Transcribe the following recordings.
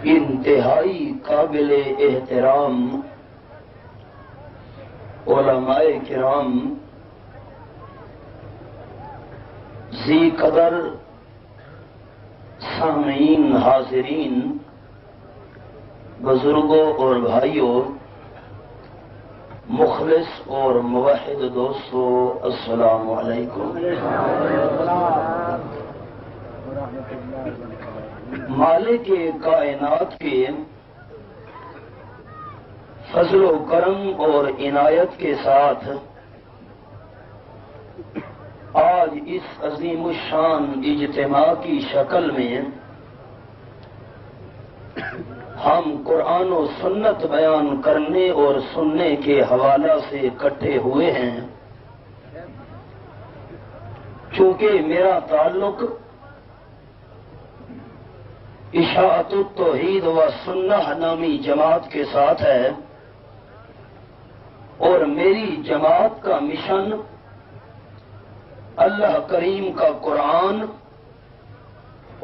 انتہائی قابل احترام علماء کرام، ذی قدر سامعین، حاضرین، بزرگوں اور بھائیوں، مخلص اور موحد دوستو، السلام علیکم۔ مالک کائنات کے فضل و کرم اور عنایت کے ساتھ آج اس عظیم الشان اجتماع کی شکل میں ہم قرآن و سنت بیان کرنے اور سننے کے حوالہ سے اکٹھے ہوئے ہیں۔ چونکہ میرا تعلق اشاعت التوحید و سنہ نامی جماعت کے ساتھ ہے، اور میری جماعت کا مشن اللہ کریم کا قرآن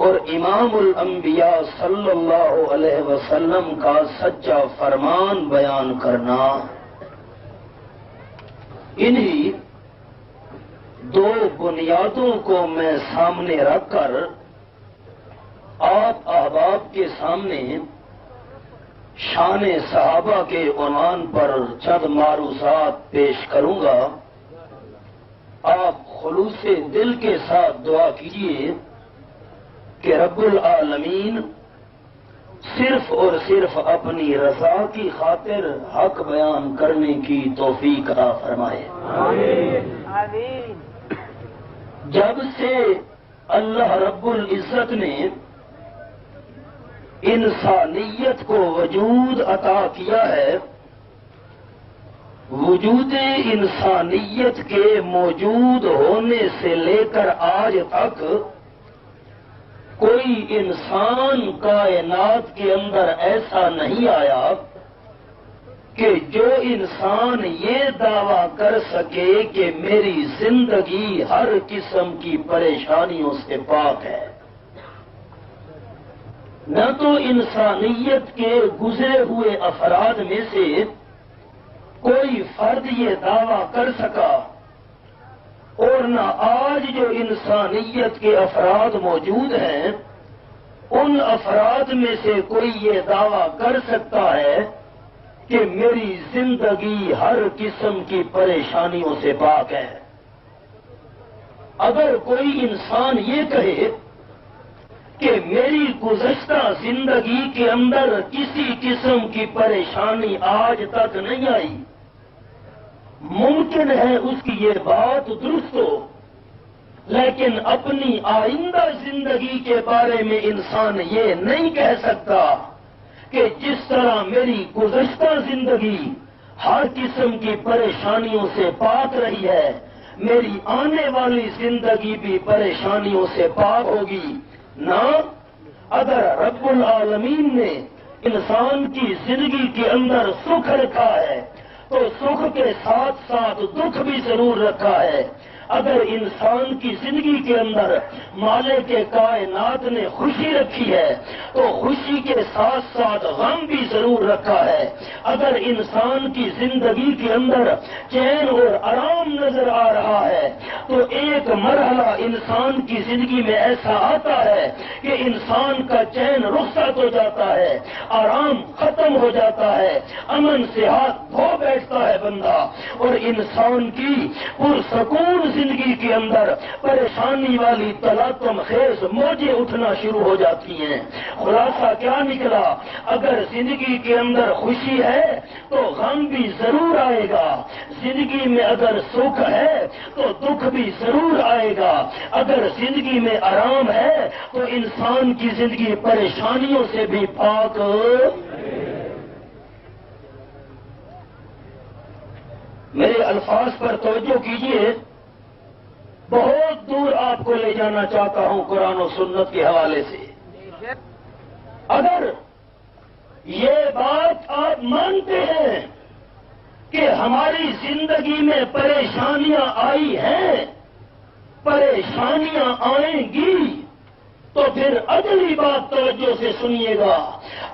اور امام الانبیاء صلی اللہ علیہ وسلم کا سچا فرمان بیان کرنا۔ انہی دو بنیادوں کو میں سامنے رکھ کر آپ احباب کے سامنے شان صحابہ کے عنوان پر چند معروضات پیش کروں گا۔ آپ خلوص دل کے ساتھ دعا کیجیے کہ رب العالمین صرف اور صرف اپنی رضا کی خاطر حق بیان کرنے کی توفیق عطا فرمائے۔ آمین۔ جب سے اللہ رب العزت نے انسانیت کو وجود عطا کیا ہے، وجود انسانیت کے موجود ہونے سے لے کر آج تک کوئی انسان کائنات کے اندر ایسا نہیں آیا کہ جو انسان یہ دعویٰ کر سکے کہ میری زندگی ہر قسم کی پریشانیوں سے پاک ہے۔ نہ تو انسانیت کے گزرے ہوئے افراد میں سے کوئی فرد یہ دعویٰ کر سکا، اور نہ آج جو انسانیت کے افراد موجود ہیں ان افراد میں سے کوئی یہ دعویٰ کر سکتا ہے کہ میری زندگی ہر قسم کی پریشانیوں سے پاک ہے۔ اگر کوئی انسان یہ کہے کہ میری گزشتہ زندگی کے اندر کسی قسم کی پریشانی آج تک نہیں آئی، ممکن ہے اس کی یہ بات درست ہو، لیکن اپنی آئندہ زندگی کے بارے میں انسان یہ نہیں کہہ سکتا کہ جس طرح میری گزشتہ زندگی ہر قسم کی پریشانیوں سے پاک رہی ہے، میری آنے والی زندگی بھی پریشانیوں سے پاک ہوگی۔ نہ، اگر رب العالمین نے انسان کی زندگی کے اندر سکھ رکھا ہے تو سکھ کے ساتھ ساتھ دکھ بھی ضرور رکھا ہے۔ اگر انسان کی زندگی کے اندر مالک کائنات نے خوشی رکھی ہے تو خوشی کے ساتھ ساتھ غم بھی ضرور رکھا ہے۔ اگر انسان کی زندگی کے اندر چین اور آرام نظر آ رہا ہے تو ایک مرحلہ انسان کی زندگی میں ایسا آتا ہے کہ انسان کا چین رخصت ہو جاتا ہے، آرام ختم ہو جاتا ہے، امن سے ہاتھ دھو بیٹھتا ہے بندہ، اور انسان کی پرسکون زندگی کے اندر پریشانی والی تلاطم خیز موجیں اٹھنا شروع ہو جاتی ہیں۔ خلاصہ کیا نکلا؟ اگر زندگی کے اندر خوشی ہے تو غم بھی ضرور آئے گا، زندگی میں اگر سکھ ہے تو دکھ بھی ضرور آئے گا، اگر زندگی میں آرام ہے تو انسان کی زندگی پریشانیوں سے بھی پاک۔ میرے الفاظ پر توجہ کیجیے، بہت دور آپ کو لے جانا چاہتا ہوں قرآن و سنت کے حوالے سے۔ اگر یہ بات آپ مانتے ہیں کہ ہماری زندگی میں پریشانیاں آئی ہیں، پریشانیاں آئیں گی، تو پھر اگلی بات توجہ سے سنیے گا،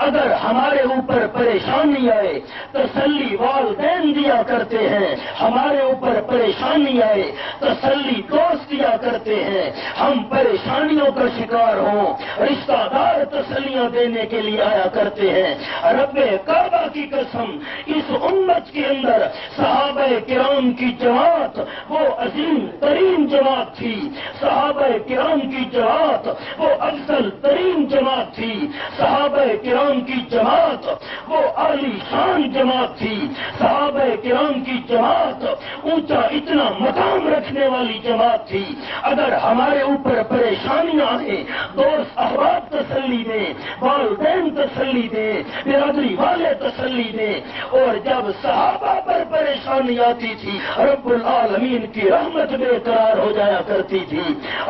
اگر ہمارے اوپر پریشانی آئے تسلی والدین دیا کرتے ہیں، ہمارے اوپر پریشانی آئے تسلی دوست دیا کرتے ہیں، ہم پریشانیوں کا شکار ہوں رشتہ دار تسلیاں دینے کے لیے آیا کرتے ہیں۔ رب کعبہ کی قسم، اس امت کے اندر صحابہ کرام کی جماعت وہ عظیم ترین جماعت تھی، صحابہ کرام کی جماعت وہ افضل ترین جماعت تھی، صحابہ کرام کی جماعت وہ عالی شان جماعت تھی، صحابہ کرام کی جماعت اونچا اتنا مقام رکھنے والی جماعت تھی۔ اگر ہمارے اوپر پریشانیاں آئیں، دوست احباب تسلی دیں، والدین تسلی دیں، برادری والے تسلی دیں، اور جب صحابہ پر پریشانی آتی تھی رب العالمین کی رحمت بے قرار ہو جایا کرتی تھی۔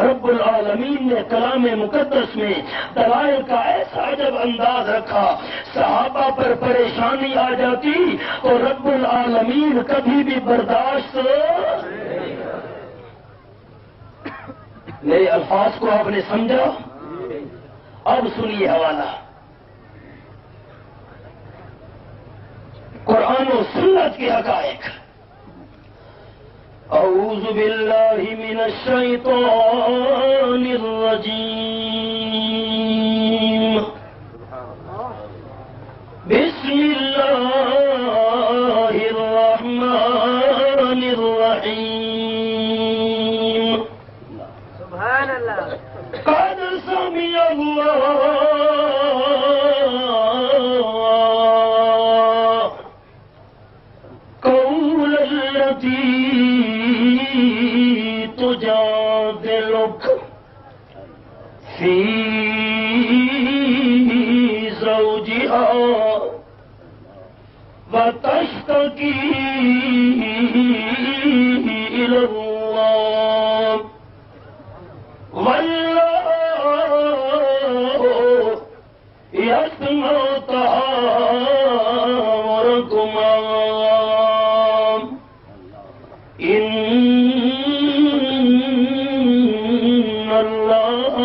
رب العالمین نے کلام مقدس میں دلائل کا ایسا عجب انداز رکھا، صحابہ پر پریشانی آ جاتی تو رب العالمین کبھی بھی برداشت۔ میرے الفاظ کو آپ نے سمجھا؟ اب سنیے حوالہ قرآن و سنت کے حقائق۔ اعوذ باللہ من الشیطان الرجیم، بسم اللہ الرحمن الرحیم۔ سبحان اللہ۔ قد سمع اللہ قول التي تجادلك في زوجها وتشتكي إلى الله والله يسمع تحاوركما إن الله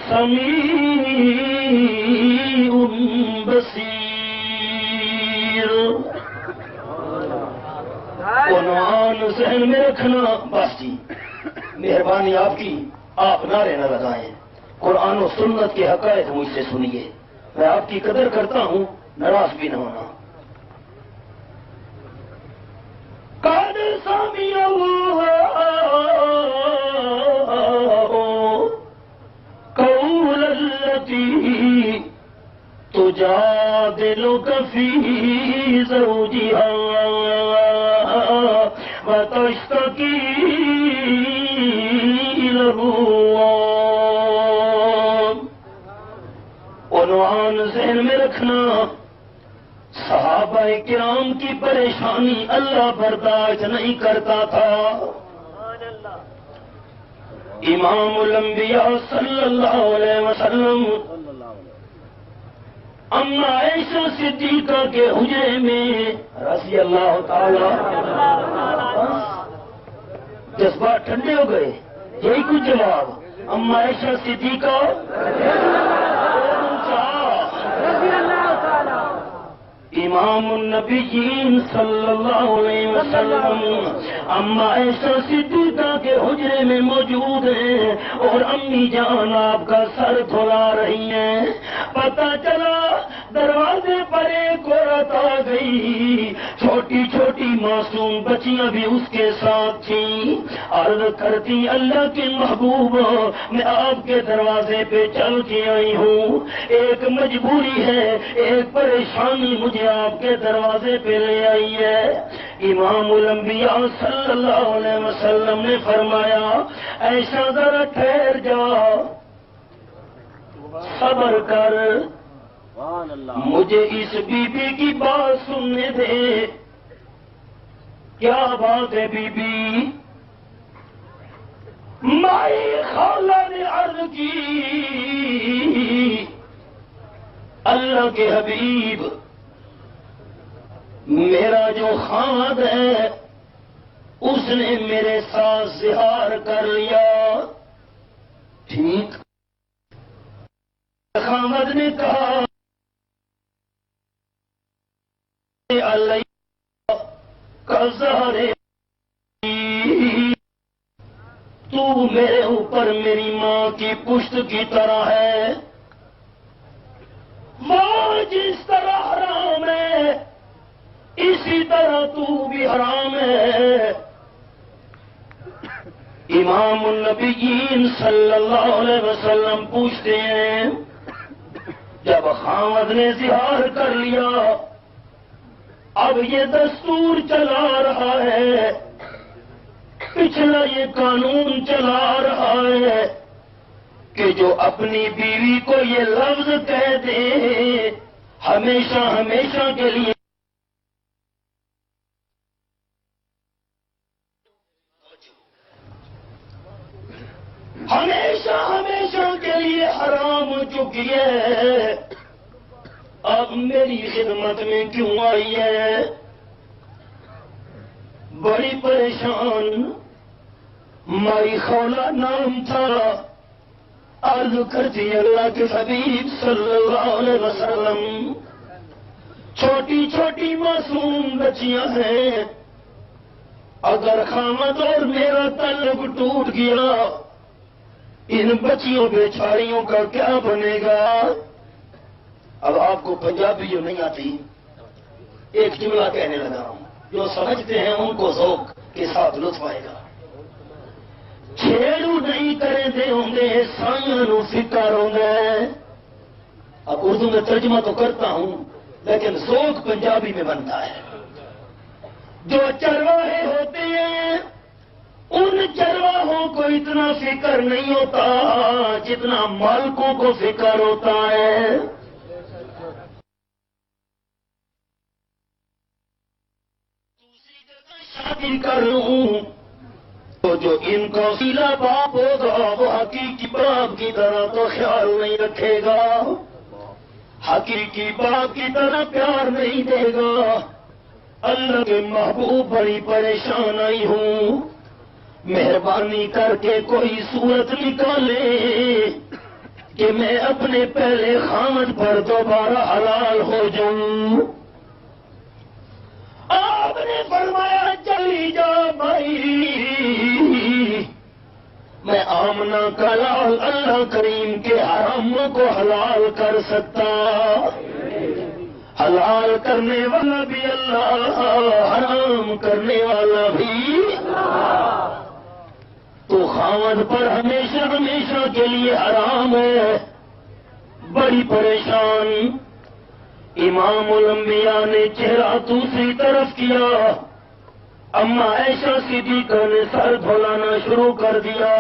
سميع بصير۔ عنوان ذہن میں رکھنا، بس جی مہربانی آپ کی، آپ نعرے نہ لگائیں، قرآن و سنت کے حقائق مجھ سے سنیے، میں آپ کی قدر کرتا ہوں، ناراض بھی نہ ہونا۔ قد سمع اللہ قول التي تجادلك في زوجها وتشتكي إلى الله۔ عنوان ذہن میں رکھنا، صحابہ کرام کی پریشانی اللہ برداشت نہیں کرتا تھا۔ امام الانبیاء صلی اللہ علیہ وسلم اما عائشہ صدیقہ کے حجرے میں رضی اللہ تعالی، جذبات ٹھنڈے ہو گئے، یہی کچھ جواب۔ اما عائشہ صدیقہ امام النبیین صلی اللہ علیہ وسلم اما عائشہ صدیقہ کے حجرے میں موجود ہیں اور امی جان آپ کا سر دھلا رہی ہیں۔ پتہ چلا دروازے پر ایک عورت آ گئی، چھوٹی چھوٹی معصوم بچیاں بھی اس کے ساتھ تھیں۔ عرض کرتی اللہ کے محبوب، میں آپ کے دروازے پہ چل کے آئی ہوں، ایک مجبوری ہے، ایک پریشانی مجھے آپ کے دروازے پہ لے آئی ہے۔ امام الانبیاء صلی اللہ علیہ وسلم نے فرمایا ایسا ذرا ٹھہر جا، صبر کر، مجھے اس بی بی کی بات سننے دے۔ کیا بات ہے بی بی؟ مائی خالہ نے عرض کی اللہ کے حبیب، میرا جو خاوند ہے اس نے میرے ساتھ زہار کر لیا۔ ٹھیک بعد نے کہا علیہ کا زہر تو میرے اوپر میری ماں کی پشت کی طرح ہے، ماں جس طرح حرام ہے اسی طرح تو بھی حرام ہے۔ امام النبیین صلی اللہ علیہ وسلم پوچھتے ہیں جب خاوند نے زہار کر لیا، اب یہ دستور چلا رہا ہے، پچھلا یہ قانون چلا رہا ہے کہ جو اپنی بیوی کو یہ لفظ کہہ دے ہمیشہ ہمیشہ کے لیے ہمیشہ ہمیشہ کے لیے حرام ہو چکی ہے، اب میری خدمت میں کیوں آئی ہے؟ بڑی پریشان مائی خولا نام تھا، عرض کرتی اللہ کے حبیب صلی اللہ علیہ وسلم چھوٹی چھوٹی معصوم بچیاں ہیں، اگر خامد اور میرا تعلق ٹوٹ گیا ان بچیوں بیچاریوں کا کیا بنے گا؟ اب آپ کو پنجابی جو نہیں آتی ایک جملہ کہنے لگا ہوں، جو سمجھتے ہیں ان کو ذوق کے ساتھ لطف آئے گا۔ چھیڑو نہیں کریں دے ہوں گے سائنو فکر ہوں گے۔ اب اردو میں ترجمہ تو کرتا ہوں لیکن ذوق پنجابی میں بنتا ہے۔ جو چرواہے ہوتے ہیں ان چرواہوں کو اتنا فکر نہیں ہوتا جتنا مالکوں کو فکر ہوتا ہے۔ دوسری جگہ شادی کر لوں تو جو ان کا سیلا باپ ہوگا وہ حقیقی باپ کی طرح تو خیال نہیں رکھے گا، حقیقی باپ کی طرح پیار نہیں دے گا۔ اللہ کے محبوب بڑی پریشان آئی ہوں، مہربانی کر کے کوئی صورت نکالے کہ میں اپنے پہلے خامد پر دوبارہ حلال ہو جاؤں۔ آپ نے فرمایا چلی جا بھائی، میں آمنہ کا لال اللہ کریم کے حراموں کو حلال کر سکتا، حلال کرنے والا بھی اللہ، حرام کرنے والا بھی اللہ۔ تو خاوند پر ہمیشہ ہمیشہ کے لیے حرام ہے۔ بڑی پریشان امام الانبیاء نے چہرہ دوسری طرف کیا، اما عائشہ صدیقہ نے سر دھولانا شروع کر دیا،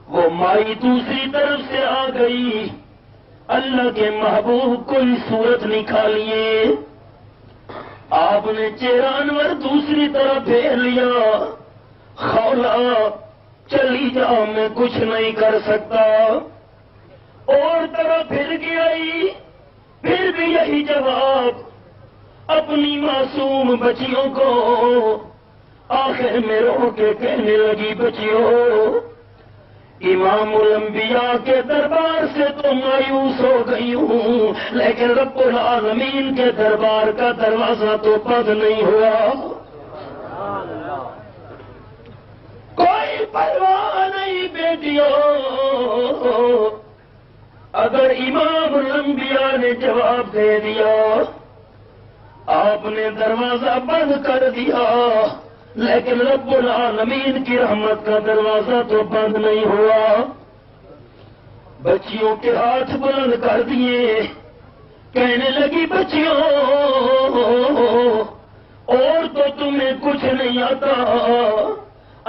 وہ مائی دوسری طرف سے آ گئی۔ اللہ کے محبوب کوئی صورت نکالیے، آپ نے چہرہ انور دوسری طرف پھیر لیا۔ خولا چلی جا میں کچھ نہیں کر سکتا، اور طرح پھر گئی، پھر بھی یہی جواب اپنی معصوم بچیوں کو۔ آخر میں رو کے کہنے لگی بچیوں، امام الانبیاء کے دربار سے تو مایوس ہو گئی ہوں لیکن رب العالمین کے دربار کا دروازہ تو بند نہیں ہوا۔ کوئی پرواہ نہیں بیٹیوں، اگر امام الانبیاء نے جواب دے دیا، آپ نے دروازہ بند کر دیا، لیکن رب العالمین کی رحمت کا دروازہ تو بند نہیں ہوا۔ بچیوں کے ہاتھ بلند کر دیے، کہنے لگی بچیوں اور تو تمہیں کچھ نہیں آتا،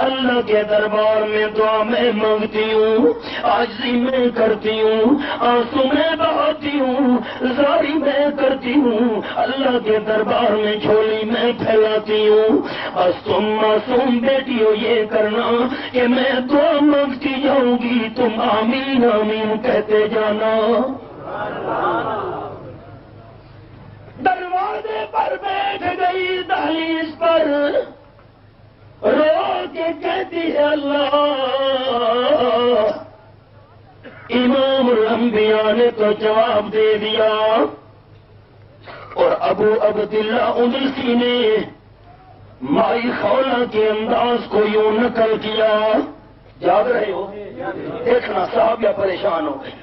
اللہ کے دربار میں دعا میں مانگتی ہوں، عاجزی میں کرتی ہوں، آنسو میں بہاتی ہوں، زاری میں کرتی ہوں، اللہ کے دربار میں جھولی میں پھیلاتی ہوں، بس تم معصوم بیٹی ہو یہ کرنا کہ میں دعا مانگتی جاؤں گی، تم آمین آمین کہتے جانا۔ دروازے پر بیٹھ گئی، دہلیز پر رو کے کہتی ہے اللہ امام الانبیاء نے تو جواب دے دیا، اور ابو عبداللہ ادرسی نے مائی خولہ کے انداز کو یوں نقل کیا، یاد رہے ہو؟ دیکھنا صحابہ پریشان ہو گئے،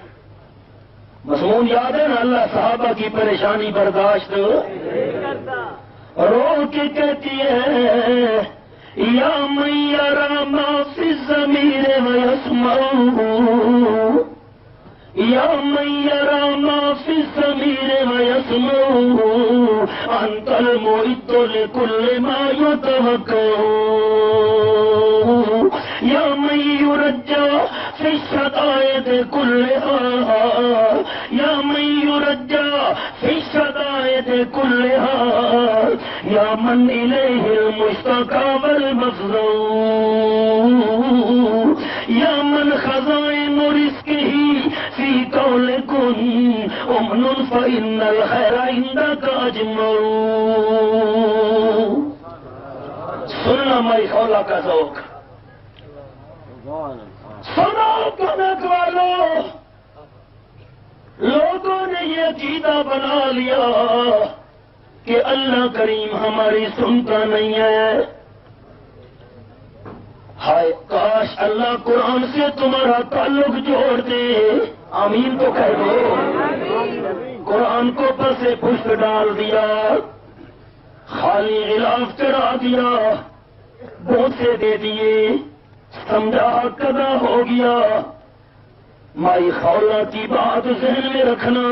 مضمون یاد ہے نا؟ اللہ صحابہ کی پریشانی برداشت رو کے کہتی ہے، یا من یری ما فی الضمیر ویسمع، یا من یری ما فی الضمیر ویسمع، انت المعد لکل ما یتوقع، یا من یرجى فی الشدائد کلها، یا من یرجى فی الشدائد کلها، یا من الیہ المشتقى والمفزع، یا من خزائن رزقه فی قول کن امن فإن الخیر عندك اجمع۔ سننا مائی خولہ کا ذوق، سنو کنک والو، لوگوں نے یہ عقیدہ بنا لیا کہ اللہ کریم ہماری سنتا نہیں ہے۔ ہائے کاش اللہ قرآن سے تمہارا تعلق جوڑ دے، آمین تو کہہ دو۔ قرآن کو پس پشت ڈال دیا، خالی غلاف چڑھا دیا، بوسے دے دیے، سمجھا قضا ہو گیا۔ مائی خولہ کی بات ذہن میں رکھنا،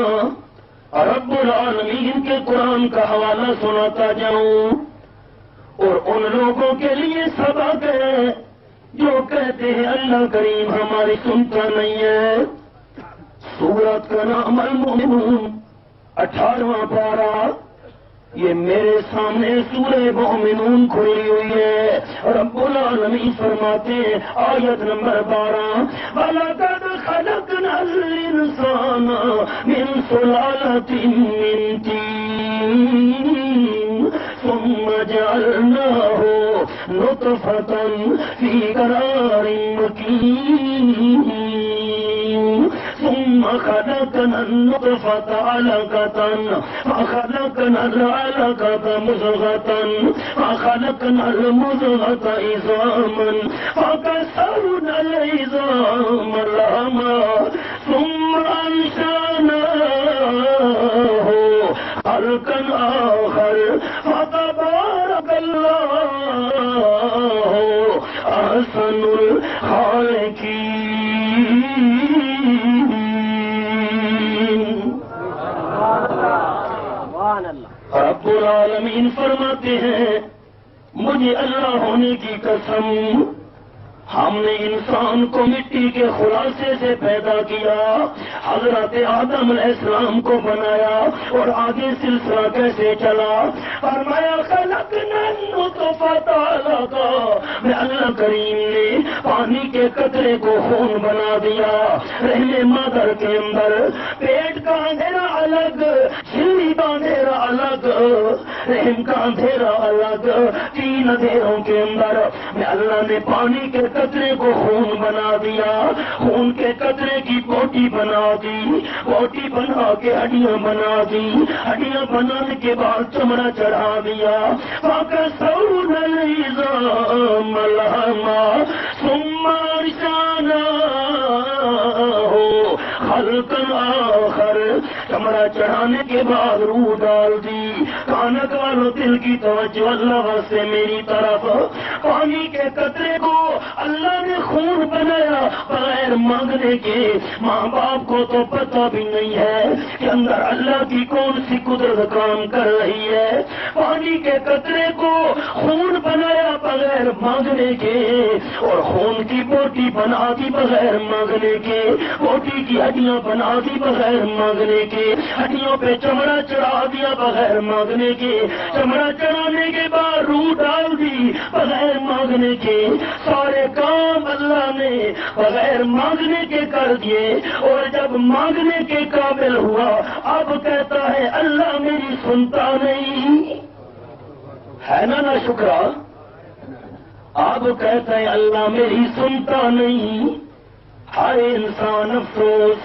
رب العالمین کے قرآن کا حوالہ سناتا جاؤں، اور ان لوگوں کے لیے سبق ہے جو کہتے ہیں اللہ کریم ہماری سنتا نہیں ہے۔ سورت کا نام المؤمنون، 18واں پارہ، یہ میرے سامنے سورہ مومنون کھلی ہوئی ہے۔ رب العالمین فرماتے ہیں آیت نمبر 12، وَلَقَدْ خَلَقْنَا الْإِنسَانَ مِنْ سُلَالَةٍ مِّن طِينٍ ثُمَّ جَعَلْنَاهُ نُطْفَةً فِي قَرَارٍ مَّكِينٍ ثم خلقنا النطفة علقة فخلقنا العلقة مضغة فخلقنا المضغة عظاما فكسرنا العظام لحما ثم أنشأناه خلقا آخر فتبارك الله أحسن الخالقين۔ رب العالمین فرماتے ہیں مجھے اللہ ہونے کی قسم، ہم نے انسان کو مٹی کے خلاصے سے پیدا کیا، حضرت آدم علیہ السلام کو بنایا، اور آگے سلسلہ کیسے چلا؟ فرمایا خلقنا النطفة علقة، میں اللہ کریم نے پانی کے قطرے کو خون بنا دیا، رحم مادر کے اندر پیٹ کا اندھیرا الگ، جھلی کا اندھیرا الگ، رحم کا اندھیرا الگ، 3 اندھیروں کے اندر میں اللہ نے پانی کے قطرے کو خون بنا دیا، خون کے قطرے کی بوٹی بنا دی، بوٹی بنا کے ہڈیاں بنا دی، ہڈیاں بنانے کے بعد چمڑا چڑھا دیا، فَكَسَوْنَا الْعِظَامَ لَحْمًا ثُمَّ أَنشَأْنَاهُ خَلْقًا آخر، چمڑا چڑھانے کے بعد روح ڈال دی۔ کانک والوں دل کی توجہ اللہ سے میری طرف، پانی کے قطرے کو اللہ نے خون بنایا بغیر مانگنے کے۔ ماں باپ کو تو پتہ بھی نہیں ہے کہ اندر اللہ کی کون سی قدرت کام کر رہی ہے۔ پانی کے قطرے کو خون بنایا بغیر مانگنے کے، اور خون کی بوٹی بنا دی بغیر مانگنے کے، بوٹی کی ہڈیاں بنا دی بغیر مانگنے کے، ہڈیوں پہ چمڑا چڑھا دیا بغیر مانگنے کے، چمڑا چڑھانے کے بعد روح ڈال دی بغیر مانگنے کے۔ سارے کام اللہ نے بغیر مانگنے کے کر دیے، اور جب مانگنے کے قابل ہوا اب کہتا ہے اللہ میری سنتا نہیں ہے نا شکرا، اب کہتا ہے اللہ میری سنتا نہیں۔ ہر انسان افسوس.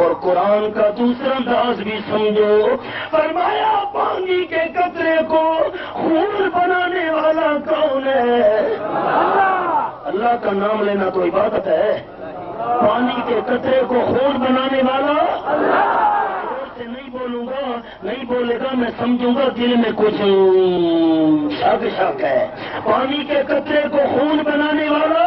اور قرآن کا دوسرا انداز بھی سمجھو. فرمایا پانی کے قطرے کو خون بنانے والا کون ہے؟ اللہ کا نام لینا تو عبادت ہے. پانی کے قطرے کو خون بنانے والا سے نہیں بولوں گا، نہیں بولے گا میں سمجھوں گا دل میں کچھ شک ہے. پانی کے قطرے کو خون بنانے والا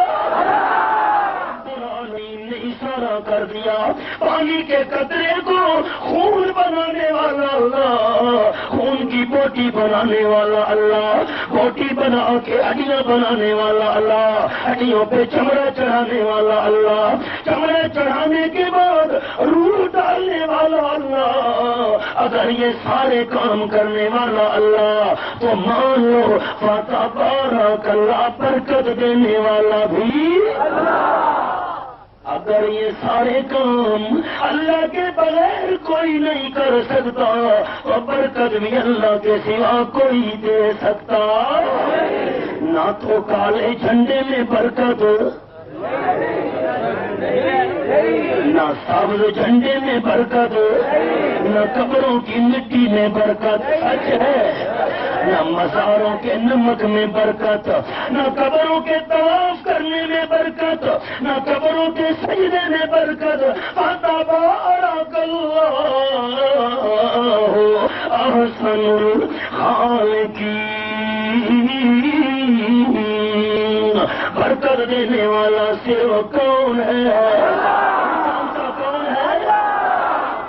نے اشارہ کر دیا. پانی کے قطرے کو خون بنانے والا اللہ، خون کی بوٹی بنانے والا اللہ، بوٹی بنا کے ہڈیاں بنانے والا اللہ، ہڈیوں پہ چمڑا چڑھانے والا اللہ، چمڑے چڑھانے کے بعد روح ڈالنے والا اللہ. اگر یہ سارے کام کرنے والا اللہ تو مان لو فتبارک اللہ، برکت دینے والا بھی اللہ. اگر یہ سارے کام اللہ کے بغیر کوئی نہیں کر سکتا تو برکت بھی اللہ کے سوا کوئی دے سکتا. نہ تو کالے جھنڈے میں برکت، نہ سبز جھنڈے میں برکت، نہ قبروں کی مٹی میں برکت سچ ہے، نہ مزاروں کے نمک میں برکت، نہ قبروں کے طواف کرنے میں برکت، نہ قبروں کے سجدے میں برکت. فتبارک اللہ احسن الخالقین. برکت دینے والا صرف کون ہے؟ کون ہے؟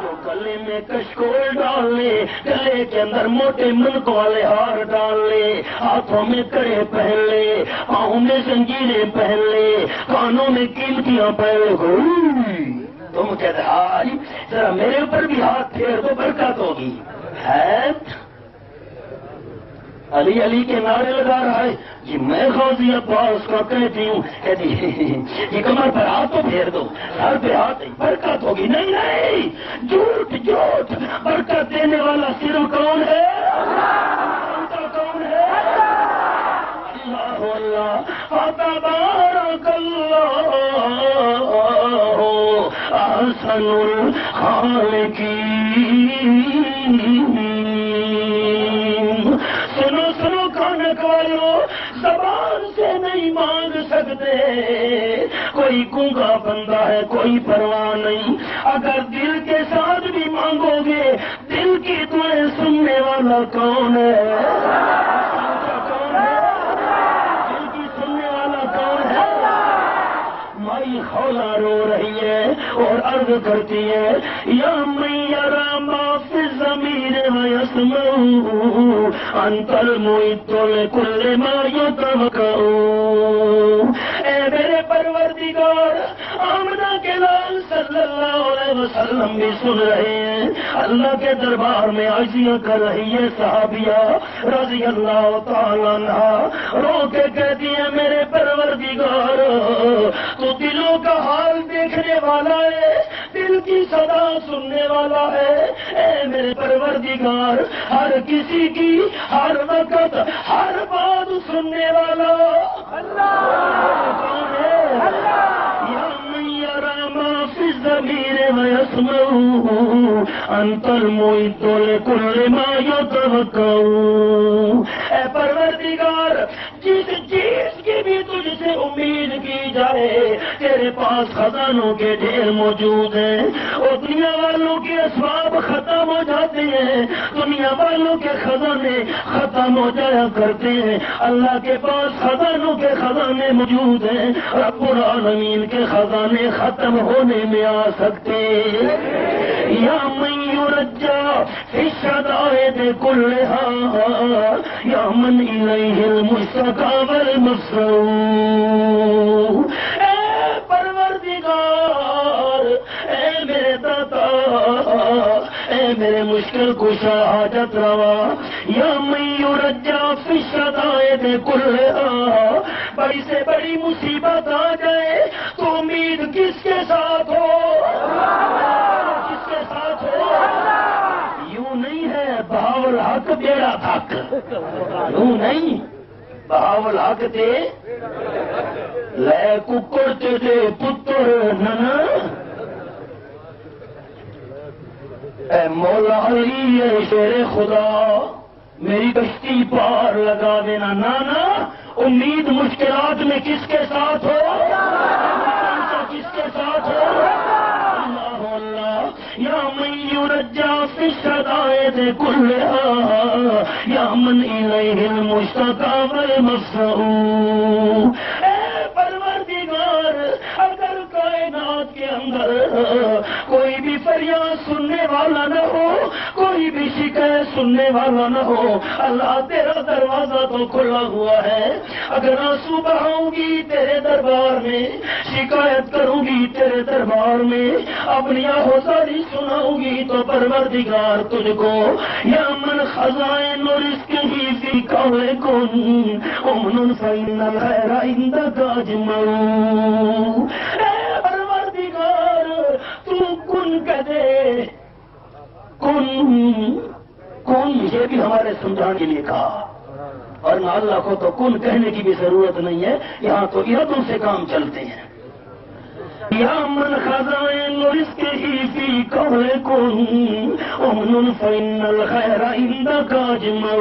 جو گلے میں کشکول ڈال لے، گلے کے اندر موٹے منک والے ہار ڈال لے، ہاتھوں میں کڑے پہن لے، پاؤں میں زنجیریں پہن لے، کانوں میں قیمتیاں پہن لے. تم کہتے آج ذرا میرے اوپر بھی ہاتھ پھیر دو برکت ہوگی. ہے علی علی کے نعرے لگا رہا ہے جی. میں غازی عباس کا کہتی ہوں کہتی یہ کمر پر ہاتھ تو پھیر دو، سر پہ ہاتھ برکت ہوگی. نہیں نہیں، جھوٹ جھوٹ. برکت دینے والا صرف کون ہے؟ کون ہے؟ اللہ اللہ. فتبارک اللہ احسن الخالقین. سنو سنو کھانک والو، زبان سے نہیں مانگ سکتے. کوئی گونگا بندہ ہے کوئی پرواہ نہیں. اگر دل کے ساتھ بھی مانگو گے، دل کی دعائیں سننے والا کون ہے؟ کون ہے؟ دل کی سننے والا کون ہے؟ مائی خولا رو رہی ہے اور عرض کرتی ہے یا من یرا ما فی الضمیر ویسمع انت المعد لکل ما یتوقع. اے میرے پروردگار، آمنہ کے لال صلی اللہ علیہ وسلم بھی سن رہے ہیں. اللہ کے دربار میں عرضیاں کر رہی ہے صحابیہ رضی اللہ تعالیٰ عنہ، رو کے کہتی ہے میرے پروردگار تو دلوں کا حال دیکھنے والا ہے، دل کی صدا سننے والا ہے. اے میرے پروردگار، ہر کسی کی ہر وقت ہر بات سننے والا اللہ کون ہے؟ یا من یرا ما فی الضمیر ویسمع انت المعد لکل ما یتوقع. اے پروردگار، جس چیز کی بھی تجھ سے امید کی جائے تیرے پاس خزانوں کے ڈھیر موجود ہیں. اور دنیا والوں کے اسباب ختم ہو جاتے ہیں، دنیا والوں کے خزانے ختم ہو جایا کرتے ہیں. اللہ کے پاس خزانوں کے خزانے موجود ہیں. رب العالمین کے خزانے ختم ہونے میں آ سکتے. یا من یرجا فی الشدائد کلھا یا من الیہ المشتقی والمفزع. اے پروردگار، اے میرے داتا، اے میرے مشکل کشا حاجت روا، یا من یرجا فی الشدائد کلھا. بڑی سے بڑی مصیبت آ جائے تو امید کس کے ساتھ ہو؟ کس کے ساتھ ہو؟ یوں نہیں ہے بہاول حق بیڑا تھک، یوں نہیں. بہاول حق تھے لے ککڑ تیرے پتر ننا اے مولا علی اے شیر خدا میری کشتی پار لگا دینا نانا امید مشکلات میں کس کے ساتھ ہو کس کے ساتھ ہو اللہ اللہ یا من یرجا فی الشدائد کلھا یا من الیہ المشتقی والمفزع اے پروردگار اگر کائنات کے اندر کوئی بھی فریاد سننے والا نہ ہو کوئی بھی شکایت سننے والا نہ ہو اللہ تیرا دروازہ تو کھلا ہوا ہے اگر آنسو بہاؤں گی تیرے دربار میں شکایت کروں گی تیرے دربار میں اپنی آہوزاری سناؤں گی تو پروردگار تجھ کو یا من خزائن رزق ہی فی قول کن امن فإن الخیر عندک اجمع اے پروردگار تو کن کہہ دے کن یہ بھی ہمارے سمجھانے کے لیے کہا اور نہ اللہ کو تو کن کہنے کی بھی ضرورت نہیں ہے یہاں تو ارادوں سے کام چلتے ہیں یا من خزائن رزق ہی فی قول کن امن فإن الخیر عندک اجمع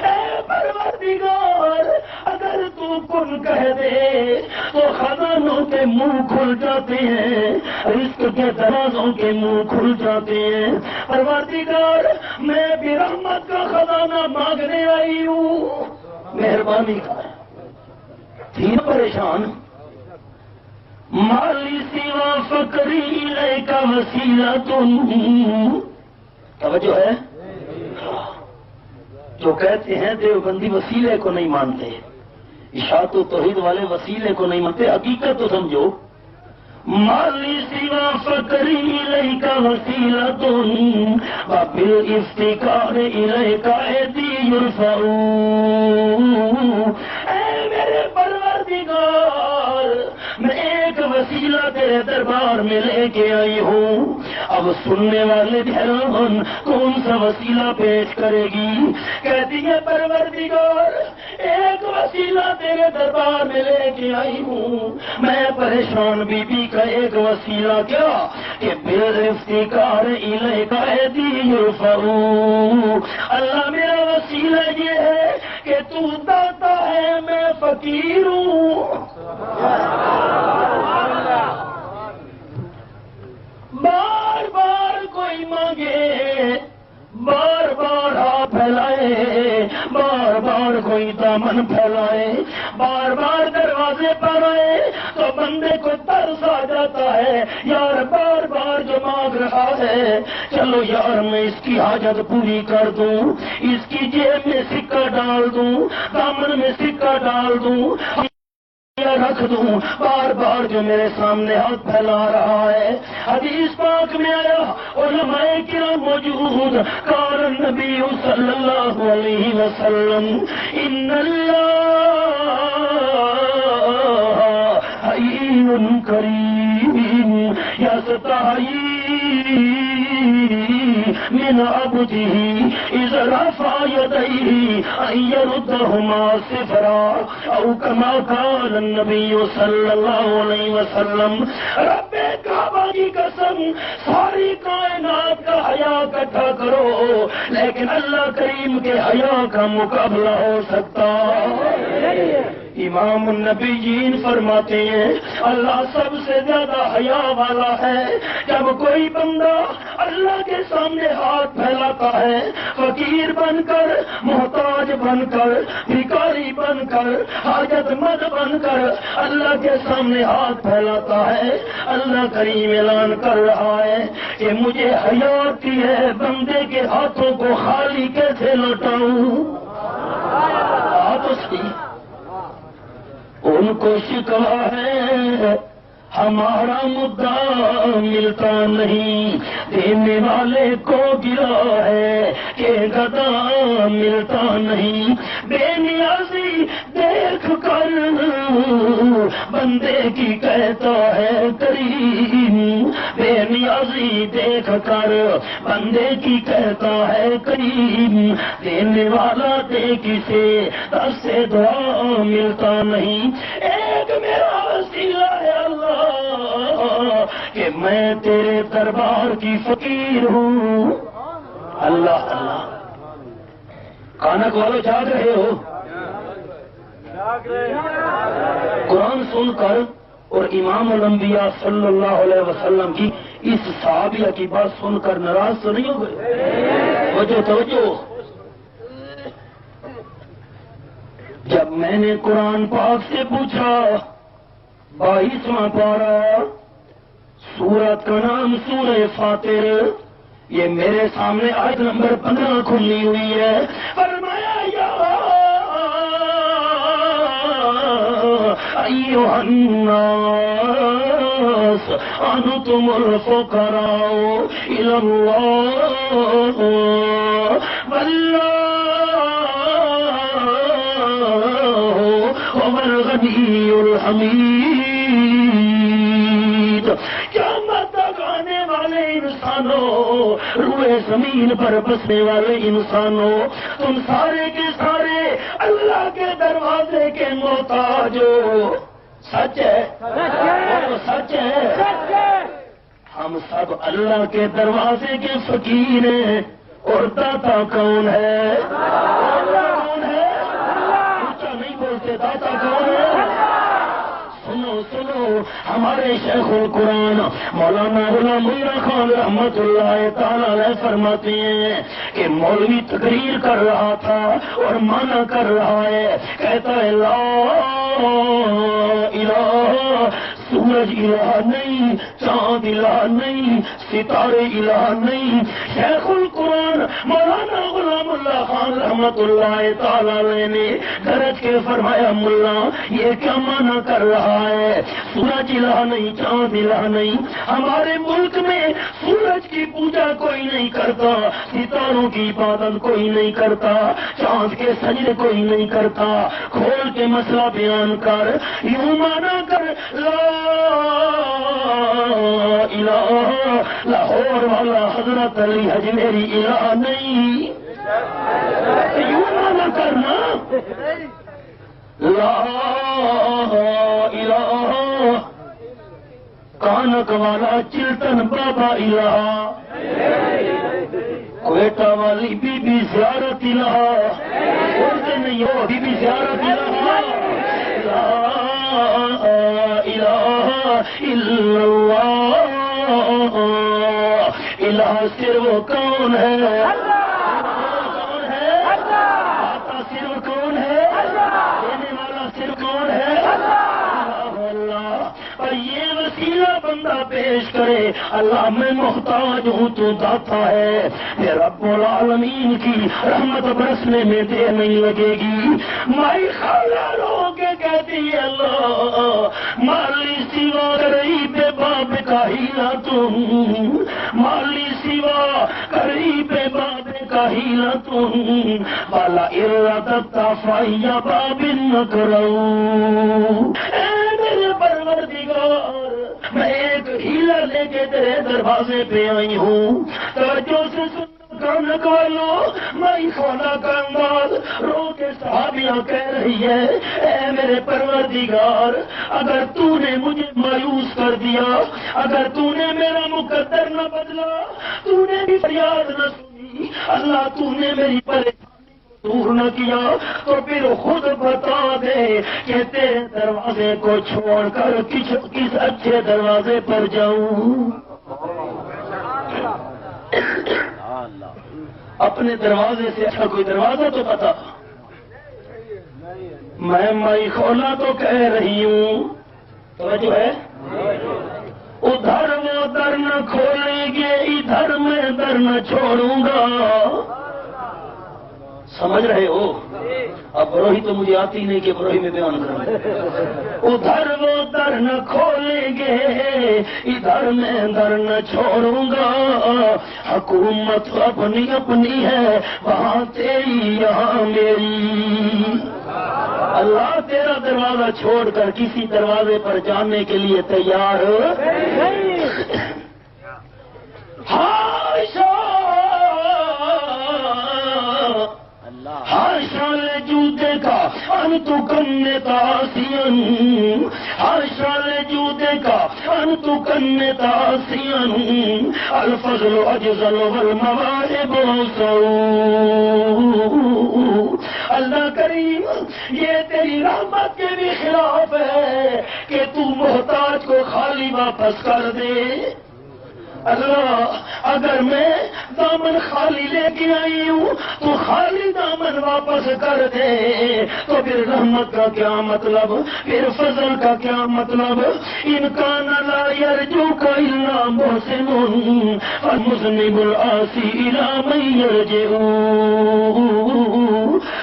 اے پروردگار اگر تو کن کہہ دے تو خزانوں کے منہ کھل جاتے ہیں رزق کے دروازوں کے منہ کھل جاتے ہیں پروردگار میں بھی رحمت کا خزانہ مانگنے آئی ہوں مہربانی کر تھی پریشان مالی سوا فقری الیک وسیلۃ توجہ ہے جو کہتے ہیں دیوبندی وسیلے کو نہیں مانتے اشاعت و توحید والے وسیلے کو نہیں مانتے حقیقت تو سمجھو مالی سوا فقری الیک وسیلۃ وبالافتقار الیک ایدی یرفع اے میرے پروردگار میں ایک وسیلہ تیرے دربار میں لے کے آئی ہوں اب سننے والے حیران کون سا وسیلہ پیش کرے گی کہتی ہے پروردگار ایک وسیلہ تیرے دربار میں لے کے آئی ہوں میں پریشان بی بی کا ایک وسیلہ کیا کہ بالافتقار الیک ایدی یرفع اللہ میرا وسیلہ یہ ہے کہ تو داتا ہے میں فقیر ہوں بار بار کوئی مانگے بار بار ہاتھ پھیلائے بار بار کوئی دامن پھیلائے بار بار دروازے پر آئے تو بندے کو ترس آ جاتا ہے یار بار بار جو مانگ رہا ہے چلو یار میں اس کی حاجت پوری کر دوں اس کی جیب میں سکہ ڈال دوں دامن میں سکہ ڈال دوں رکھ دوں بار بار جو میرے سامنے ہاتھ پھیلا رہا ہے حدیث پاک میں آیا علماء کرام موجود قال النبی صلی اللہ علیہ وسلم ان اللہ حی کریم یستحیی من عبده اذا رفع يديه ان يردهما صفرا او كما قال النبي صلی اللہ علیہ وسلم رب کعبہ کی قسم ساری کائنات کا حیا اکٹھا کرو لیکن اللہ کریم کے حیا کا مقابلہ ہو سکتا امام النبیین فرماتے ہیں اللہ سب سے زیادہ حیا والا ہے جب کوئی بندہ اللہ کے سامنے ہاتھ پھیلاتا ہے فقیر بن کر محتاج بن کر بھکاری بن کر حاجت مند بن کر اللہ کے سامنے ہاتھ پھیلاتا ہے اللہ کریم اعلان کر رہا ہے کہ مجھے حیا آتی ہے بندے کے ہاتھوں کو خالی کیسے لوٹاؤں تو صحیح ان کو شکوا ہے ہمارا مدعا ملتا نہیں دینے والے کو گرا ہے کہ گدا ملتا نہیں بے نیازی دیکھ کر بندے کی کہتا ہے کریم بے نیازی دیکھ کر بندے کی کہتا ہے کریم، دینے والا دے کسے دس سے دعا ملتا نہیں، ایک میرا وسیلہ ہے اللہ کہ میں تیرے دربار کی فقیر ہوں۔ اللہ اللہ، کانک والو جاگ رہے ہو؟ قرآن سن کر اور امام الانبیاء صلی اللہ علیہ وسلم کی اس صحابیہ کی بات سن کر ناراض تو نہیں ہو گئے؟ توجہ توجہ، جب میں نے قرآن پاک سے پوچھا 22واں پارہ، سورت کا نام سورہ فاطر، یہ میرے سامنے آیت نمبر 15 کھلی ہوئی ہے، فرمایا یا ایھا الناس انتم الفقراء الی اللہ واللہ هو الغنی الحمید۔ قیامت تک آنے والے انسانوں، روئے زمین پر بسنے والے انسانوں، تم سارے کے سارے اللہ کے دروازے کے محتاج ہو۔ سچ ہے، وہ سچ ہے، ہم سب اللہ کے دروازے کے فقیر ہیں، اور داتا کون ہے؟ کون ہے؟ اونچا نہیں بولتے، داتا کون ہے؟ سنو سنو، ہمارے شیخ القرآن مولانا غلام اللہ خان رحمت اللہ تعالی علیہ فرماتے ہیں کہ مولوی تقریر کر رہا تھا اور منع کر رہا ہے، کہتا ہے لا الہ، سورج الہ نہیں، چاند الہ نہیں، ستارے الہ نہیں۔ شیخ القرآن مولانا غلام اللہ خان رحمت اللہ تعالی علیہ نے گرج کے فرمایا، ملا یہ کیا معنی کر رہا ہے؟ سورج الہ نہیں، چاند الہ نہیں، ہمارے ملک میں سورج کی پوجا کوئی نہیں کرتا، ستاروں کی عبادت کوئی نہیں کرتا، چاند کے سجدے کوئی نہیں کرتا۔ کھول کے مسئلہ بیان کر، یوں مانا کر لا الہ، لاہور والا حضرت علی اجمیری الہ نہیں، یوں مانا کرنا لا الہ، کانک والا چلتن بابا الہ، کوئٹہ والی بی بی زیارت الہ، بولتے نہیں ہو بی بی زیارت الہ، لا الہ الا اللہ، الہ صرف کون ہے؟ کون ہے؟ داتا صرف کون ہے؟ دینے والا صرف کون ہے؟ اللہ۔ اور یہ وسیلہ بندہ پیش کرے، اللہ میں محتاج ہوں تو داتا ہے، پھر رب العالمین کی رحمت برسنے میں دیر نہیں لگے گی۔ مائی خالہ رو کے کہتی ہے اللہ مالی سوا قریب باب کا ہیلا تم، مالی سوا قریب باب کا ہیلا تم، والا ارادت فایا باب نکرو۔ اے میرے پروردگار، میں ایک ہیلا لے کے تیرے دروازے پہ آئی ہوں، توجہ سے سن کانک والو، مائی خالہ کا انداز رو کے صحابیاں کہہ رہی ہے، اے میرے پروردگار، اگر تو نے مجھے مایوس کر دیا، اگر تو نے میرا مقدر نہ بدلا، تو نے بھی فریاد نہ سنی، اللہ تو نے میری پریشانی دور نہ کیا، تو پھر خود بتا دے کہ تیرے دروازے کو چھوڑ کر کس اچھے دروازے پر جاؤں۔ اپنے دروازے سے اچھا کوئی دروازہ تو بتا۔ میں مائی خولا تو کہہ رہی ہوں، توجہ ہے، ادھر وہ در نہ کھولیں گے، ادھر میں در نہ چھوڑوں گا۔ سمجھ رہے ہو؟ اب بروہی تو مجھے آتی نہیں کہ بروہی میں بیان کروں۔ ادھر وہ در نہ کھولیں گے، ادھر میں در نہ چھوڑوں گا، حکومت اپنی اپنی ہے، وہاں تیری یہاں میری۔ اللہ تیرا دروازہ چھوڑ کر کسی دروازے پر جانے کے لیے تیار تاسيا حاشا لجودك أن تكن تاسيا الفضل أجزل والمواهب سوء. اللہ کریم یہ تیری رحمت کے بھی خلاف ہے کہ تو محتاج کو خالی واپس کر دے. اللہ اگر میں دامن خالی لے کے آئی ہوں تو خالی دامن واپس کر دے تو پھر رحمت کا کیا مطلب, پھر فضل کا کیا مطلب. انکان لا یرجوک الا محسن فالمذنب العاصی الی من یرجع.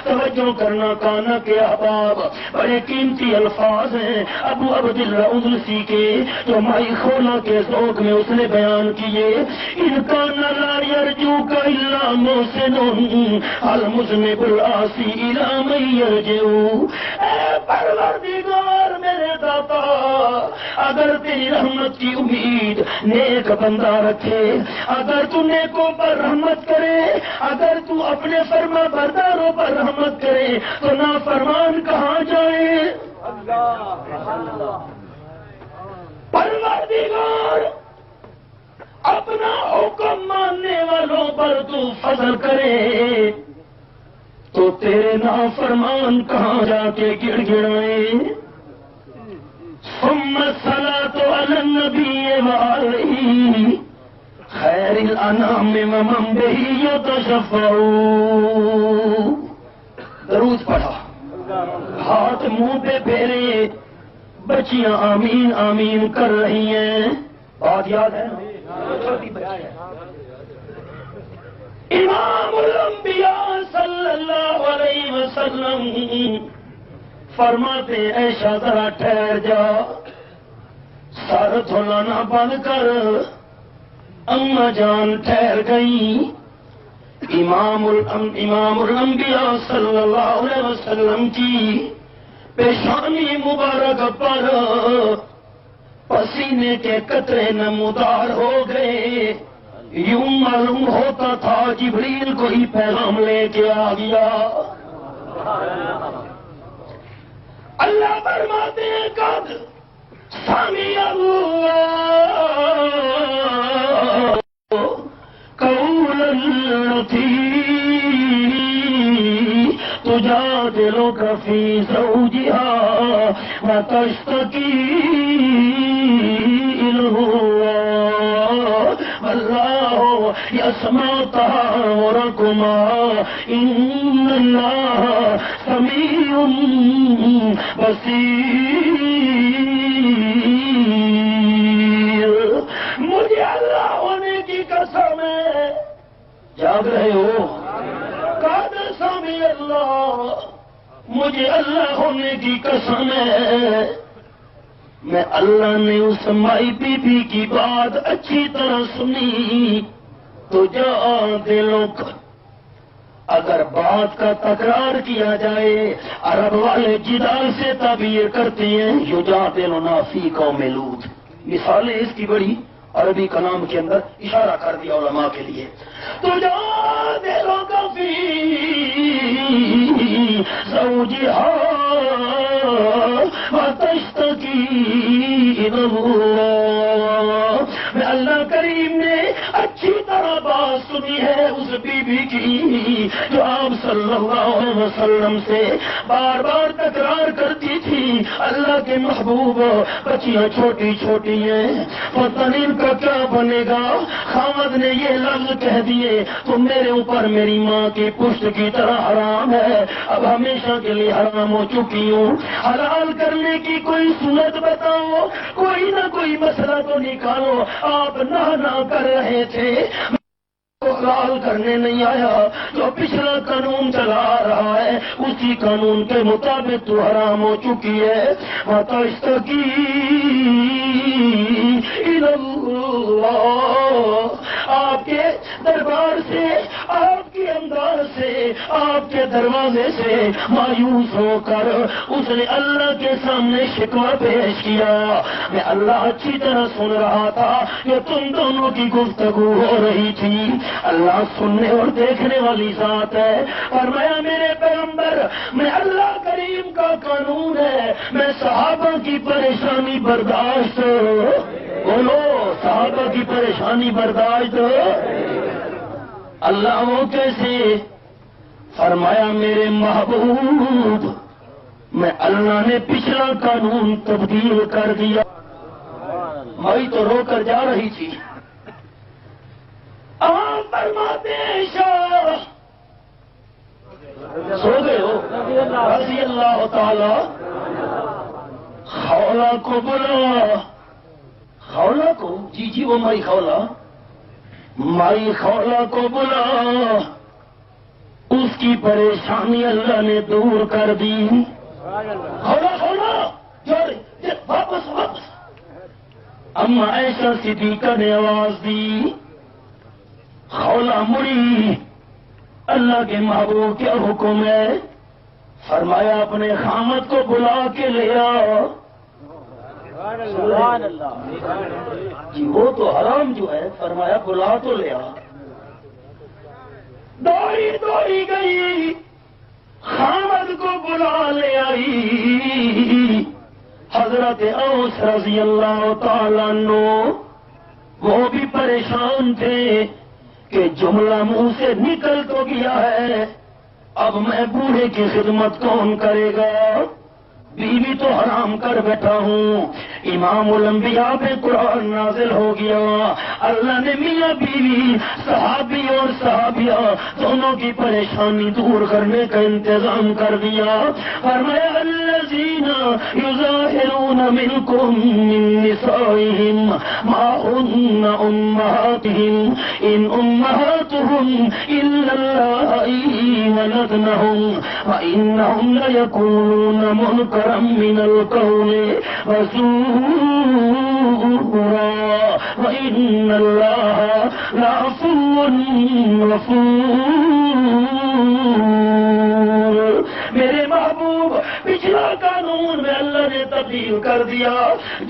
توجہ کرنا کانا کے احباب, بڑے قیمتی الفاظ ہیں ابو عبداللہ اندلسی کے جو مائی خولا کے ذوق میں اس نے بیان کیے. انکان لا یرجوک الا محسن المذنب العاصی الی من یرجع. اے پروردگار میرے داتا, اگر تیری رحمت کی امید نیک بندہ رکھے, اگر تو نیکوں پر رحمت کرے, اگر تو اپنے فرما برداروں پر رحمت کرے تو نافرمان کہاں جائے. پروردگار اپنا حکم ماننے والوں پر تو فضل کرے تو تیرے نافرمان کہاں جا کے گڑ گڑائے. ثم الصلاة على النبي وآله خیر الانام ومن به يتشفع. درود پڑھا, ہاتھ منہ پہ پھیرے, بچیاں آمین آمین کر رہی ہیں. بات یاد ہے نا, چھوٹی بچی ہے. امام الانبیاء صلی اللہ علیہ وسلم فرماتے ایشا ذرا ٹھہر جا, سر دھلانا بند کر. اما جان ٹھہر گئی. امام الانبیاء صلی اللہ علیہ وسلم کی پیشانی مبارک پر پسینے کے قطرے نمودار ہو گئے. یوں معلوم ہوتا تھا جبریل کو ہی پیغام لے کے آ گیا. اللہ فرماتے ہیں قد سمع اللہ قول التي تجادلك في زوجها وتشتكي إلى الله والله يسمع تحاوركما إن الله سميع بصير. مجھے اللہ ہونے کی قسم ہے, جاگ رہے ہو, قد سمع اللہ, مجھے اللہ ہونے کی قسم ہے, میں اللہ نے اس مائی بی بی کی بات اچھی طرح سنی تو جا دلوں کا. اگر بات کا تکرار کیا جائے, عرب والے جدال سے تعبیر کرتے ہیں یجادلنا فی قوم لوط. مثالیں اس کی بڑی عربی کلام کے اندر اشارہ کر دیا علماء کے لیے. تو یجادلنا فی زوجہا وتشتکی الی اللہ. میں اللہ کریم نے اچھی طرح بات سنی ہے اس بی بی کی جو آپ صلی اللہ علیہ وسلم سے بار بار تکرار کرتی تھی, اللہ کے محبوب بچیاں چھوٹی چھوٹی ہیں, پتہ نہیں ان کا کیا بنے گا. خامد نے یہ لفظ کہہ دیے تو میرے اوپر میری ماں کی پشت کی طرح حرام ہے, اب ہمیشہ کے لیے حرام ہو چکی ہوں. حلال کرنے کی کوئی صورت بتاؤ, کوئی نہ کوئی مسئلہ تو نکالو. آپ نہ کر رہے تھے, حلال کرنے نہیں آیا. جو پچھلا قانون چلا رہا ہے اسی قانون کے مطابق تو حرام ہو چکی ہے. وَتَشْتَكِي إِلَى اللَّهِ, آپ کے دربار سے, آپ کے انداز سے آپ کے دروازے سے مایوس ہو کر اس نے اللہ کے سامنے شکوہ پیش کیا. میں اللہ اچھی طرح سن رہا تھا کہ تم دونوں کی گفتگو ہو رہی تھی. اللہ سننے اور دیکھنے والی ذات ہے. فرمایا میرے پیغمبر میں اللہ کریم کا قانون ہے میں صحابہ کی پریشانی برداشت بولو صحابہ کی پریشانی برداشت. اللہ وہ کیسے؟ فرمایا میرے محبوب میں اللہ نے پچھلا قانون تبدیل کر دیا. مائی تو رو کر جا رہی تھی. آپ فرماتے ہیں شاہ سو گئے ہو رضی اللہ تعالی. خولا کو بلا. خولا کو؟ جی جی وہ مائی خولا. مائی خولا کو بلا. اس کی پریشانی اللہ نے دور کر دی. خولا خولا واپس واپس. اما عائشہ صدیقہ نے آواز دی. خولا مڑی. اللہ کے محبوب کیا حکم ہے؟ فرمایا اپنے خامد کو بلا کے لے آؤ. سبحان اللہ. جی وہ تو حرام جو ہے. فرمایا بلا تو لے آ. دوڑی گئی خامد کو بلا لے آئی. حضرت اوس رضی اللہ تعالیٰ عنہ وہ بھی پریشان تھے کہ جملہ منہ سے نکل تو گیا ہے اب میں بوڑھے کی خدمت کون کرے گا؟ بیوی تو حرام کر بیٹھا ہوں. امام الانبیاء پہ قرآن نازل ہو گیا. اللہ نے میاں بیوی صحابی اور صحابیہ دونوں کی پریشانی دور کرنے کا انتظام کر دیا. فرمایا الذین یظاہرون منکم من نسائہم ما ہن امہاتہم ان امہاتہم الا اللائے ولدنہم وانہم لیقولون منکرا من القول وزورا وان اللہ لعفو غفور. میرے محبوب پچھلا قانون میں اللہ نے تبدیل کر دیا.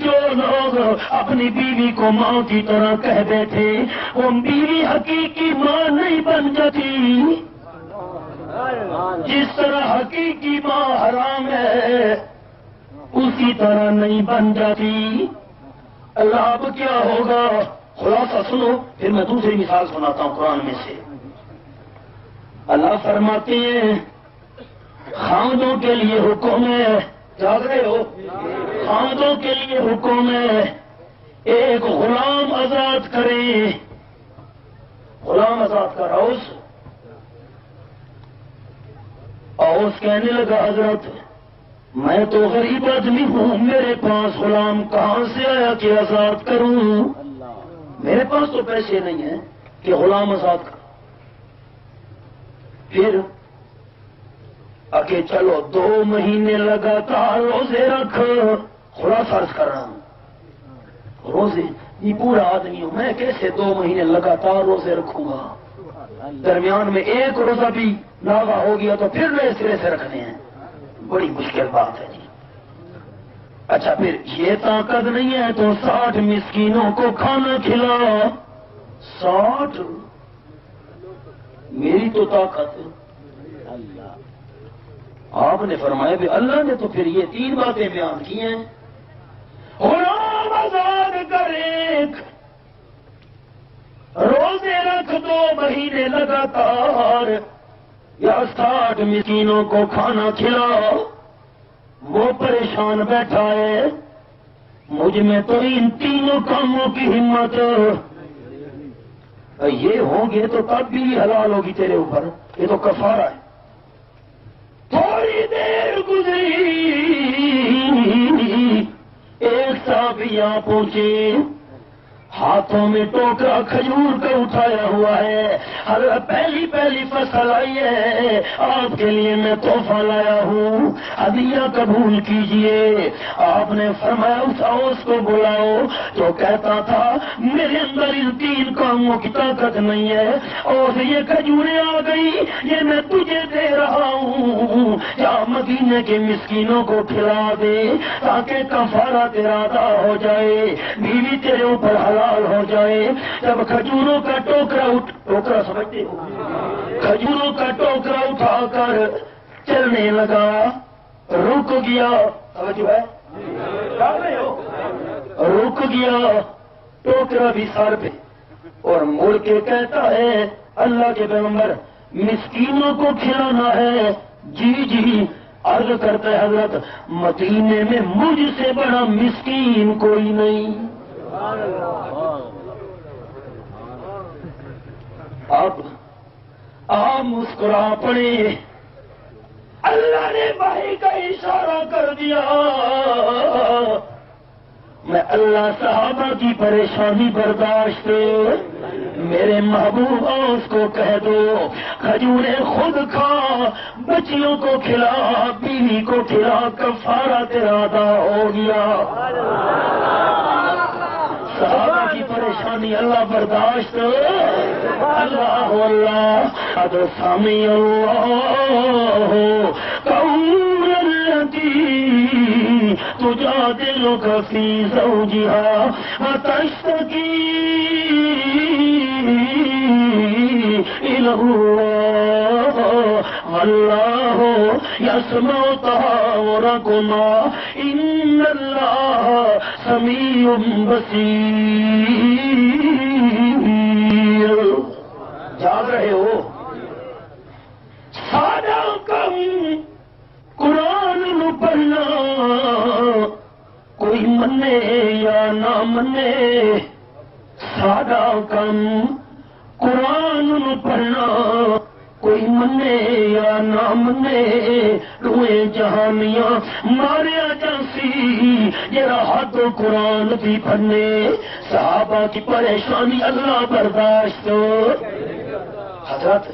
جو لوگ اپنی بیوی کو ماں کی طرح کہتے تھے وہ بیوی حقیقی ماں نہیں بن جاتی. جس طرح حقیقی ماں حرام ہے اسی طرح نہیں بن جاتی. اللہ اب کیا ہوگا؟ خلاصہ سنو پھر میں دوسری مثال سناتا ہوں قرآن میں سے. اللہ فرماتے ہیں خاندوں کے لیے حکم ہے. جاگ رہے ہو؟ خاندوں کے لیے حکم ہے ایک غلام آزاد کریں. غلام آزاد کر. اوس کہنے لگا حضرت میں تو غریب آدمی ہوں میرے پاس غلام کہاں سے آیا کہ آزاد کروں؟ میرے پاس تو پیسے نہیں ہیں کہ غلام آزاد کروں. پھر چلو 2 مہینے لگاتار روزے رکھ. خلاصہ عرض کر رہا ہوں روزے یہ پورا آدمی ہوں میں کیسے 2 مہینے لگاتار روزے رکھوں گا؟ درمیان میں ایک روزہ بھی ناغا ہو گیا تو پھر نئے سرے سے رکھنے ہیں. بڑی مشکل بات ہے جی. اچھا پھر یہ طاقت نہیں ہے تو 60 مسکینوں کو کھانا کھلا. 60 میری تو طاقت. آپ نے فرمایا بھی اللہ نے تو پھر یہ 3 باتیں بیان کی ہیں. غلام آزاد کرے روزے رکھ 2 مہینے لگاتار یا 60 مسکینوں کو کھانا کھلا. وہ پریشان بیٹھا ہے مجھ میں تو ان 3 کاموں کی ہمت. یہ ہوں گے تو تب بھی حلال ہوگی تیرے اوپر. یہ تو کفارہ ہے. تھوڑی دیر گزری ایک صحابی یہاں پہنچے. ہاتھوں میں ٹوکرا کھجور کا اٹھایا ہوا ہے. حضرت پہلی فصل آئی ہے, آپ کے لیے میں تحفہ لایا ہوں, ہدیہ قبول کیجئے. آپ نے فرمایا اٹھاؤ اس کو بلاؤ. تو کہتا تھا میرے اندر ان 3 کاموں کی طاقت نہیں ہے, اور یہ کھجوریں آ گئی, یہ میں تجھے دے رہا ہوں, یا مدینے کے مسکینوں کو کھلا دے تاکہ کفارہ تیرا ادا ہو جائے, بیوی تیرے اوپر حلال ہو جائے. جب کھجوروں کا ٹوکرا سمجھتے ہو, کھجوروں کا ٹوکرا اٹھا کر چلنے لگا, رک گیا. سمجھو ہے, رک گیا, ٹوکرا بھی سر پہ, اور مڑ کے کہتا ہے اللہ کے پیغمبر مسکینوں کو کھلانا ہے. جی عرض کرتا ہے حضرت مدینے میں مجھ سے بڑا مسکین کوئی نہیں. اب آپ مسکرا پڑے. اللہ نے بھائی کا اشارہ کر دیا. میں اللہ صحابہ کی پریشانی برداشت, میرے محبوب اس کو کہہ دو کھجوریں خود کھا, بچیوں کو کھلا, بیوی کو کھلا, کفارہ تیرا ادا ہو گیا. صحابہ کی پریشانی اللہ برداشت. اللہ اللہ اد سامی اللہ قول الذی تجادلک فی زوجہا وتشتکی الی اللہ واللہ یسمع تحاورکما ان اللہ سمیع بصیر. جاگ رہے ہو؟ سادہ کم قرآن نو پڑھنا, کوئی منے یا نہ منے. سادہ کم قرآن نو پڑھنا, کوئی منے یا نہ منے. روئے جہانیاں ماریا جاسی جرا حد قرآن بھی پڑھنے. صحابہ کی پریشانی اللہ برداشت. حضرت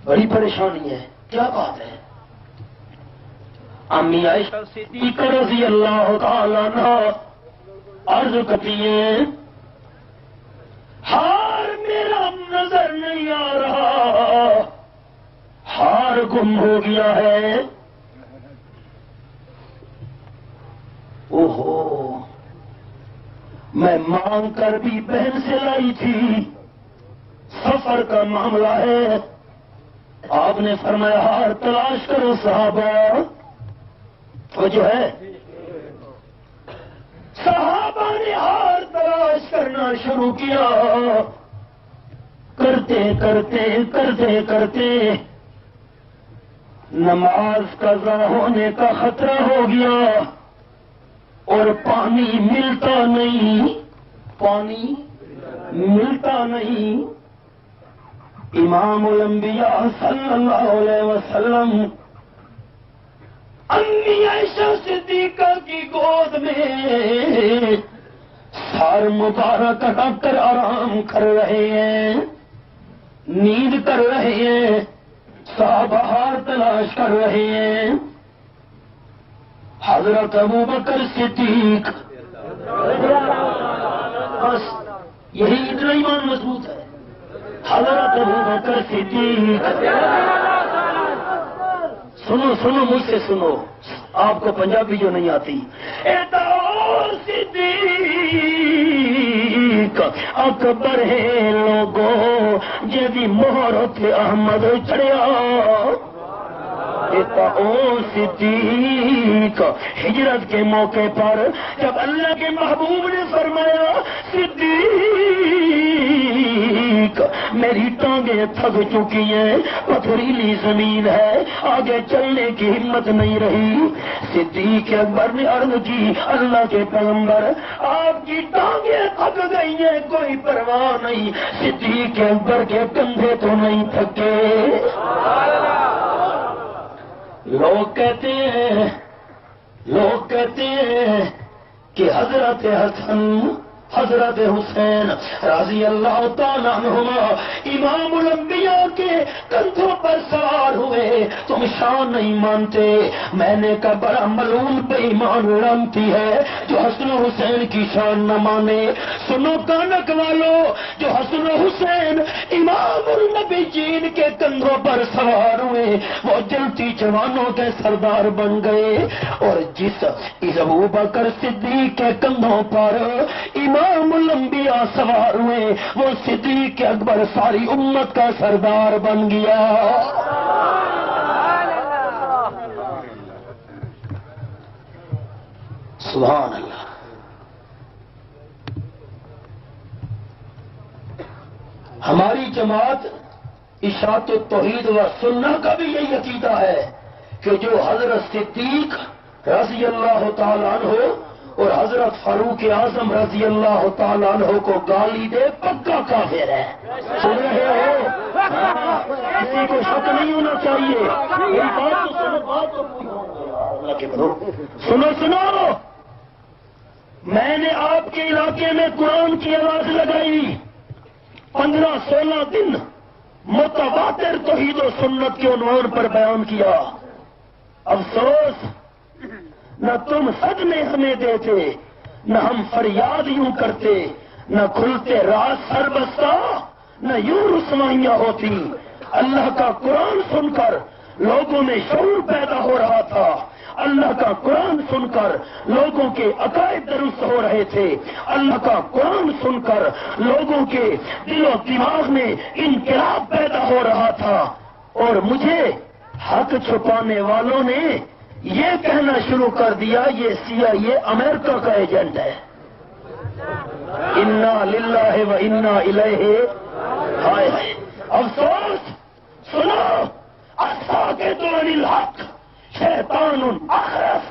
بڑی پریشانی ہے, کیا بات ہے؟ امی عائشہ صدیقہ رضی اللہ تعالیٰ عنہا عرض کرتی ہیں ہار میرا نظر نہیں آ رہا, ہار گم ہو گیا ہے. اوہو, میں مانگ کر بھی بہن سے لائی تھی, سفر کا معاملہ ہے. آپ نے فرمایا ہار تلاش کرو صحابہ. وہ جو ہے صحابہ نے ہار تلاش کرنا شروع کیا. کرتے کرتے نماز قضا ہونے کا خطرہ ہو گیا, اور پانی ملتا نہیں. امام الانبیاء صلی اللہ علیہ وسلم امی عائشہ صدیقہ کی گود میں سر مبارک رکھ کر آرام کر رہے ہیں, نیند کر رہے ہیں. صحابہ ہار تلاش کر رہے ہیں. حضرت ابوبکر صدیق, بس یہی اتنا ایمان مضبوط ہے. حضرت ابوبکر صدیق, سنو مجھ سے سنو, آپ کو پنجابی جو نہیں آتی. صدیق اکبر ہے لوگوں جی مہر پہ احمد چڑھیا. او صدیق ہجرت کے موقع پر جب اللہ کے محبوب نے فرمایا صدیق میری ٹانگیں تھک چکی ہیں, پتھریلی زمین ہے, آگے چلنے کی ہمت نہیں رہی. صدیق اکبر نے عرض کی اللہ کے پیغمبر آپ کی ٹانگیں تھک گئی ہیں, کوئی پرواہ نہیں. صدیق اکبر کے کندھے تو نہیں تھکے. لوگ کہتے ہیں کہ حضرت حسن حضرت حسین رضی اللہ تعالیٰ عنہما امام الانبیاء کے کندھوں پر سوار ہوئے. تم شان نہیں مانتے. میں نے کہا بڑا ملعون بے ایمان لعنتی ہے جو حسن و حسین کی شان نہ مانے. سنو کانک والو، جو حسن و حسین امام النبیین کے کندھوں پر سوار ہوئے وہ جلتی جوانوں کے سردار بن گئے. اور جس ابو بکر صدیق کے کندھوں پر امام الانبیاء سوار ہوئے وہ صدیق اکبر ساری امت کا سردار بن گیا. سبحان اللہ. ہماری جماعت اشاعت التوحید و سنہ کا بھی یہی عقیدہ ہے کہ جو حضرت صدیق رضی اللہ تعالیٰ عنہ اور حضرت فاروق اعظم رضی اللہ تعالیٰ عنہ کو گالی دے پکا کافر ہے. سن رہے ہو؟ کسی کو شک نہیں ہونا چاہیے. میری بات تو سنو، بات تو اللہ کے بندو سنو سنو. میں نے آپ کے علاقے میں قرآن کی آواز لگائی 15-16 دن متواتر توحید و سنت کے عنوان پر بیان کیا. افسوس نہ تم صدمے ہمیں دیتے، نہ ہم فریاد یوں کرتے، نہ کھلتے راز سر بستہ، نہ یوں رسوائیاں ہوتی. اللہ کا قرآن سن کر لوگوں میں شعور پیدا ہو رہا تھا. اللہ کا قرآن سن کر لوگوں کے عقائد درست ہو رہے تھے. اللہ کا قرآن سن کر لوگوں کے دل و دماغ میں انقلاب پیدا ہو رہا تھا. اور مجھے حق چھپانے والوں نے یہ کہنا شروع کر دیا یہ CIA امریکہ کا ایجنٹ ہے. انا للہ و انا الیہ. ہائے ہائے افسوس. سنو، الساکت عن الحق شیطان اخرس.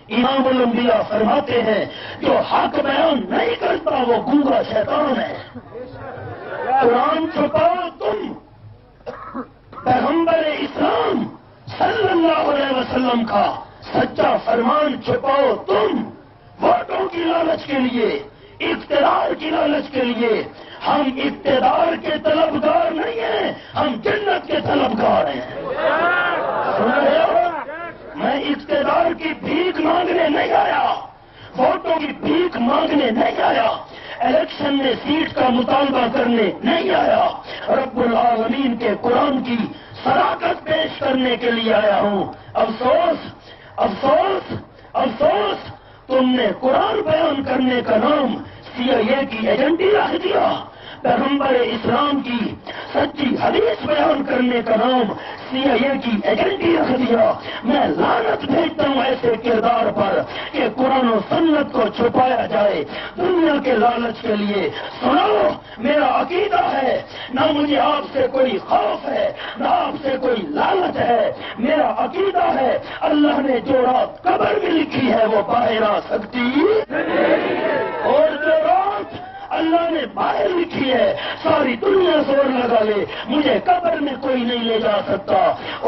امام الانبیاء فرماتے ہیں جو حق بیان نہیں کرتا وہ گونگا شیطان ہے. قرآن چھپاؤ تم، پیغمبر اسلام صلی اللہ علیہ وسلم کا سچا فرمان چھپاؤ تم. ووٹوں کی لالچ کے لیے، اقتدار کی لالچ کے لیے. ہم اقتدار کے طلبگار نہیں ہیں، ہم جنت کے طلبگار ہیں. سن رہے ہو؟ میں اقتدار کی بھیک مانگنے نہیں آیا، ووٹوں کی بھیک مانگنے نہیں آیا، الیکشن میں سیٹ کا مطالبہ کرنے نہیں آیا. رب العالمین کے قرآن کی صداقت پیش کرنے کے لیے آیا ہوں. افسوس افسوس افسوس، تم نے قرآن بیان کرنے کا نام CIA کی ایجنٹی رکھ دیا. پیغمبر اسلام کی سچی حدیث بیان کرنے کا نام CIA کی ایجنٹی رکھ دیا. میں لعنت بھیجتا ہوں ایسے کردار پر کہ قرآن و سنت کو چھپایا جائے دنیا کے لالچ کے لیے. سنو، میرا عقیدہ ہے، نہ مجھے آپ سے کوئی خوف ہے، نہ آپ سے کوئی لالچ ہے. میرا عقیدہ ہے اللہ نے جو رات قبر میں لکھی ہے وہ باہر آ سکتی، اور جو رات اللہ نے باہر لکھی ہے ساری دنیا زور لگا لے مجھے قبر میں کوئی نہیں لے جا سکتا.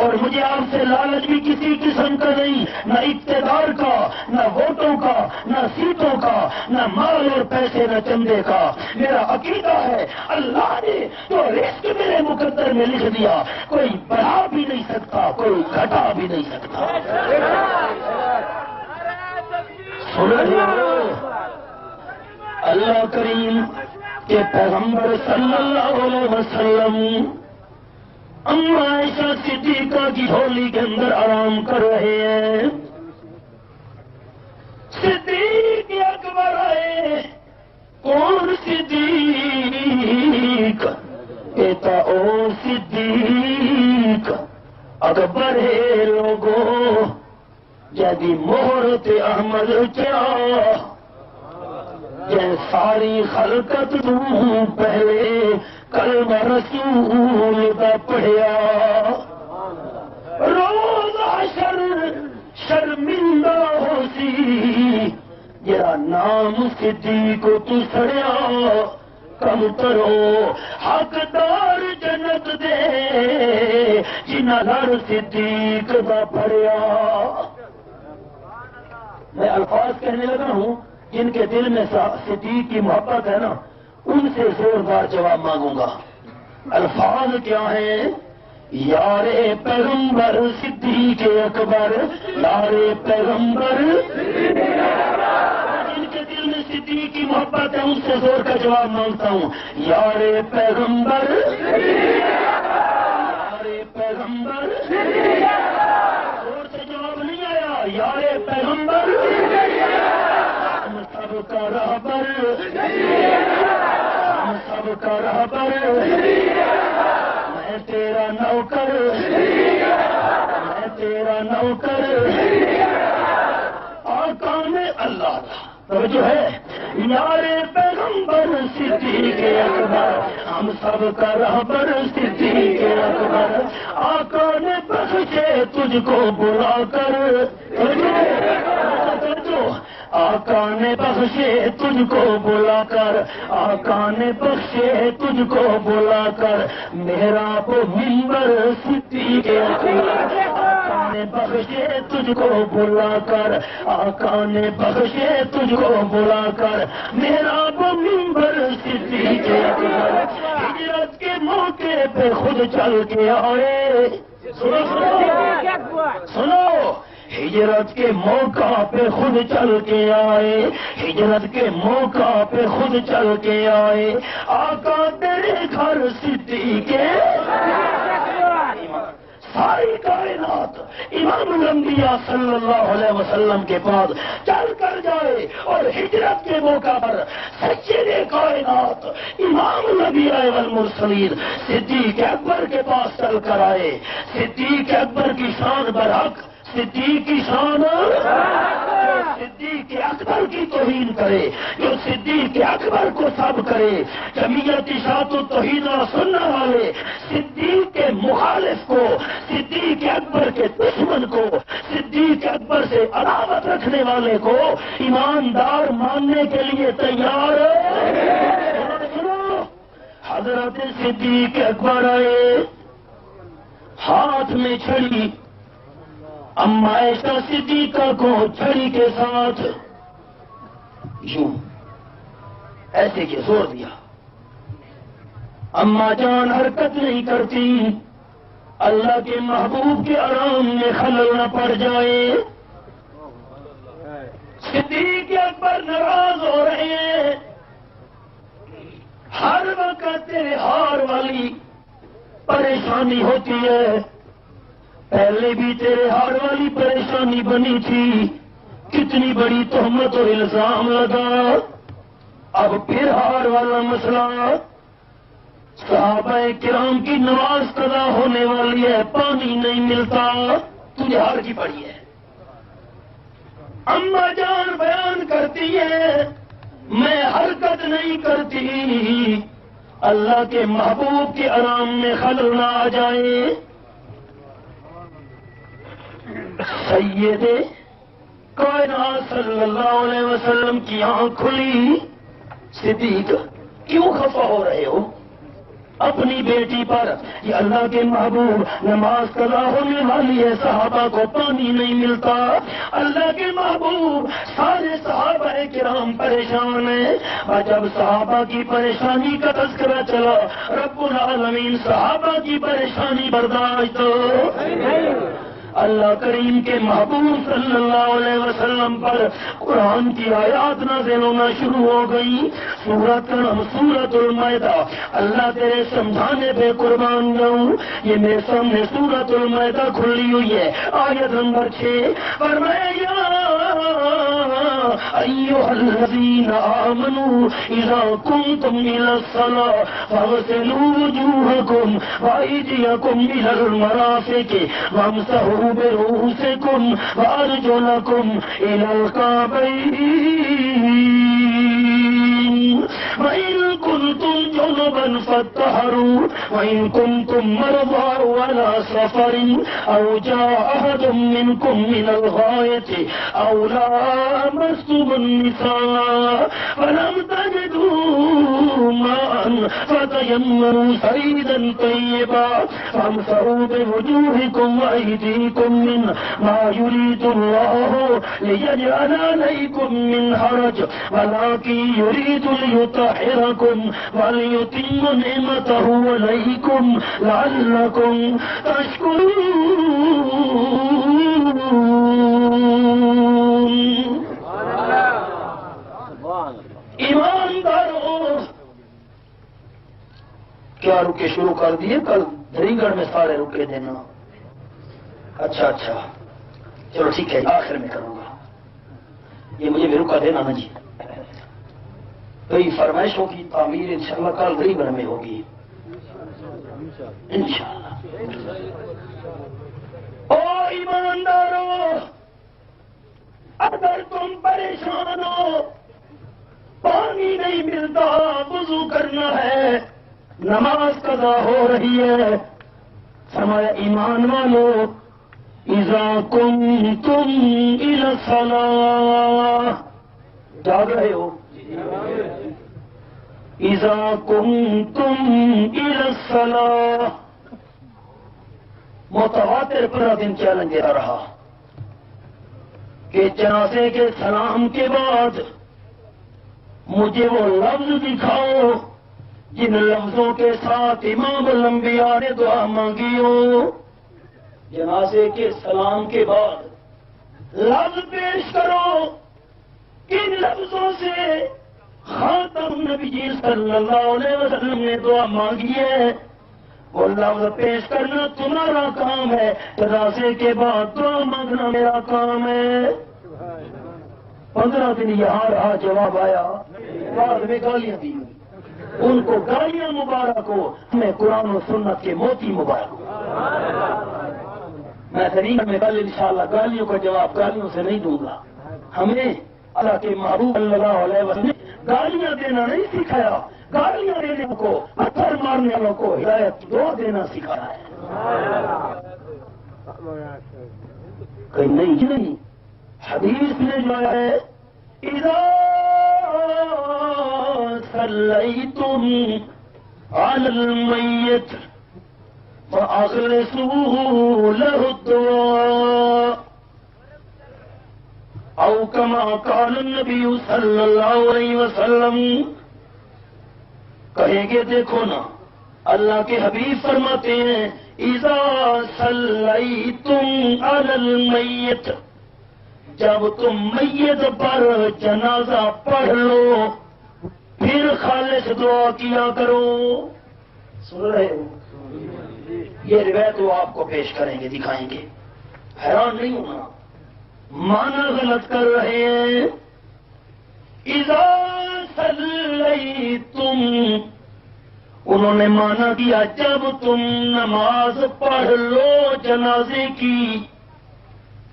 اور مجھے آپ سے لالچ بھی کسی قسم کا نہیں، نہ اقتدار کا، نہ ووٹوں کا، نہ سیٹوں کا، نہ مال اور پیسے، نہ چندے کا. میرا عقیدہ ہے اللہ نے جو رزق میرے مقدر میں لکھ دیا کوئی بڑھا بھی نہیں سکتا، کوئی گھٹا بھی نہیں سکتا. سن رہے ہو؟ اللہ کریم کے پیغمبر صلی اللہ علیہ وسلم اما عائشہ صدیقہ کی جھولی کے اندر آرام کر رہے ہیں. صدیق اکبر آئے. کون صدیق؟ کہتا او صدیق اکبر ہے لوگوں جدی مہرت احمد چڑھا جن ساری خلقت تو پہلے کلمہ رسول دا پڑھیا. روز حشر شرمندہ ہو سی جرا نام صدیق تو سڑیا. کم کرو حقدار جنت دے جنہ لڑ صدیق دا پڑھیا. میں الفاظ کہنے لگا ہوں جن کے دل میں صدیق کی محبت ہے نا، ان سے زوردار جواب مانگوں گا۔ الفاظ کیا ہیں؟ یار پیغمبر صدیق اکبر، یار پیغمبر، جن کے دل میں صدیق کی محبت ہے ان سے زور کا جواب مانگتا ہوں، یار پیغمبر، یار پیغمبر، زور سے جواب نہیں آیا، یار پیغمبر، ہم سب کا رہبر، ہم سب کا رہبر، میں تیرا نوکر، میں تیرا نوکر، آقا نے اللہ توجہ ہے، یار پیغمبر صدیق اکبر، ہم سب کا رہبر صدیق اکبر، آقا نے بخشے تجھ کو بلا کر، آقا نے بخشے تجھ کو بلا کر، آقا نے بخشے تجھ کو بلا کر، میرا وہ منبر صدیق اکبر، آقا نے بخشے تجھ کو بلا کر، آقا نے بخشے تجھ کو بلا کر، میرا وہ منبر صدیق اکبر، ہجرت کے موقع پہ خود چل کے آئے، سنو سنو، ہجرت کے موقع پہ خود چل کے آئے، ہجرت کے موقع پہ خود چل کے آئے، آقا تیرے گھر صدیق ساری کائنات امام الانبیاء صلی اللہ علیہ وسلم کے پاس چل کر جائے، اور ہجرت کے موقع پر سید کائنات امام الانبیاء والمرسلین صدیق اکبر کے پاس چل کر آئے، صدیق اکبر کی شان برحق، صدیق کی شان، صدیق اکبر کی توہین کرے، جو صدیق اکبر کو سب کرے، جمعیت اشاعت التوحید و سنت والے صدیق کے مخالف کو، صدیق اکبر کے دشمن کو، صدیق اکبر سے عداوت رکھنے والے کو ایماندار ماننے کے لیے تیار ہے۔ سنو، حضرت صدیق اکبر آئے، ہاتھ میں چھڑی، اما عائشہ صدیقہ کو چھڑی کے ساتھ یوں ایسے کے زور دیا، اما جان حرکت نہیں کرتی، اللہ کے محبوب کے آرام میں خلل نہ پڑ جائے۔ صدیق اکبر ناراض ہو رہے ہیں، ہر وقت تیرے ہار والی پریشانی ہوتی ہے، پہلے بھی تیرے ہار والی پریشانی بنی تھی، کتنی بڑی تہمت اور الزام لگا، اب پھر ہار والا مسئلہ، صحابہ کرام کی نماز قضا ہونے والی ہے، پانی نہیں ملتا، تجھے ہار کی پڑی ہے۔ اما جان بیان کرتی ہے، میں حرکت نہیں کرتی، اللہ کے محبوب کے آرام میں خلل نہ آ جائے۔ سید کائنات صلی اللہ علیہ وسلم کی آنکھ کھلی، صدیق کیوں خفا ہو رہے ہو اپنی بیٹی پر؟ یہ اللہ کے محبوب، نماز قضا ہونے والی ہے، صحابہ کو پانی نہیں ملتا، اللہ کے محبوب، سارے صحابہ کرام پریشان ہیں، اور جب صحابہ کی پریشانی کا تذکرہ چلا، رب العالمین صحابہ کی پریشانی برداشت، اللہ کریم کے محبوب صلی اللہ علیہ وسلم پر قرآن کی آیات نازل ہونا شروع ہو گئی، سورت کا نام سورت المائدہ، اللہ تیرے سمجھانے پہ قربان جاؤں، یہ میرے سامنے سورت المائدہ کھلی ہوئی ہے، آیت نمبر 6، فرمایا یا ایھا الذین آمنوا اذا قمتم الی الصلاۃ فاغسلوا وجوہکم وایدیکم الی المرافق وامسحوا برؤوسکم وارجلکم الی الکعبین وإن كنتم جنبا فاطهروا وإن كنتم مرضى وعلى سفر أو جاء أحد منكم من الغائط أو لامستم النساء فلم تجدوا تجدوا ماء فتيمموا صعيدا طيبا فامسحوا بوجوهكم وأيديكم منه ما يريد الله ليجعل عليكم من حرج ولكن يريد ليطهركم وليتم نعمته عليكم لعلكم تشكرون. ایمانداروں، کیا رکے شروع کر دیے؟ کل دری گڑھ میں سارے رکے دینا. اچھا چلو ٹھیک ہے، آخر میں کروں گا. یہ مجھے بھی رکا دینا نا جی. کئی فرمائشوں کی تعمیر انشاءاللہ کل دری گڑھ میں ہوگی انشاءاللہ. او ایمانداروں، اگر تم پریشان ہو، پانی نہیں ملتا، وضو کرنا ہے، نماز قضا ہو رہی ہے، فرمایا ایمان والو اذا کنتم الی الصلاۃ، جاگ رہے ہو؟ اذا کنتم الی الصلاۃ. متواتر پر دن چیلنج آ رہا کہ جنازے کے سلام کے بعد مجھے وہ لفظ دکھاؤ جن لفظوں کے ساتھ امام الانبیاء نے دعا مانگی ہو. جنازے کے سلام کے بعد لفظ پیش کرو، ان لفظوں سے خاتم نبی جی صلی اللہ علیہ وسلم نے دعا مانگی ہے. وہ لفظ پیش کرنا تمہارا کام ہے، جنازے کے بعد دعا مانگنا میرا کام ہے. 15 دن یہاں رہا، جواب آیا، بعد میں گالیاں دی. ان کو گالیاں مبارک ہو، ہمیں قرآن و سنت کے موتی مبارک ہو. میں ترین میں کل انشاءاللہ گالیوں کا جواب گالیوں سے نہیں دوں گا. ہمیں اللہ کے محبوب صلی اللہ علیہ وسلم نے گالیاں دینا نہیں سکھایا، گالیاں دینے کو، پتھر مارنے والوں کو ہدایت دعا دینا سکھایا ہے. کہیں نہیں حدیث میں جو ہے اذا صلیتم علی المیت فاخلصوا له الدعاء او کما قال النبی صلی اللہ علیہ وسلم. کہیں گے دیکھو نا، اللہ کے حبیب فرماتے ہیں اذا صلیتم علی المیت، جب تم میت پر جنازہ پڑھ لو پھر خالص دعا کیا کرو. سن رہے ہو؟ یہ روایت وہ آپ کو پیش کریں گے، دکھائیں گے. حیران نہیں ہونا، معنی غلط کر رہے ہیں. اذا صلیتم، انہوں نے معنی کیا جب تم نماز پڑھ لو جنازے کی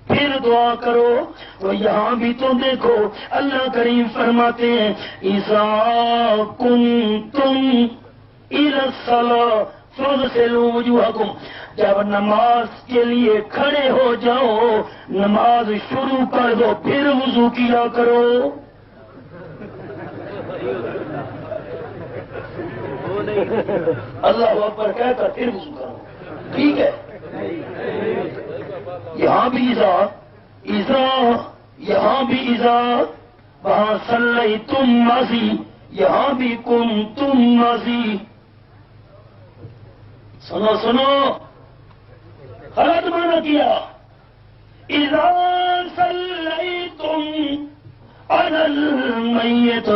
پھر دعا کرو. تو یہاں بھی تو دیکھو اللہ کریم فرماتے ہیں اذا کنتم الی الصلاۃ فاغسلوا وجوہکم، جب نماز کے لیے کھڑے ہو جاؤ، نماز شروع کر دو پھر وضو کیا کرو. اللہ اکبر کہہ کر پھر وضو کرو. ٹھیک ہے؟ یہاں بھی یہاں بھی اذا، وہاں صلیتم ماضی، یہاں بھی کنتم ماضی. سنو غلط معنی کیا. اذا صلیتم علی المیت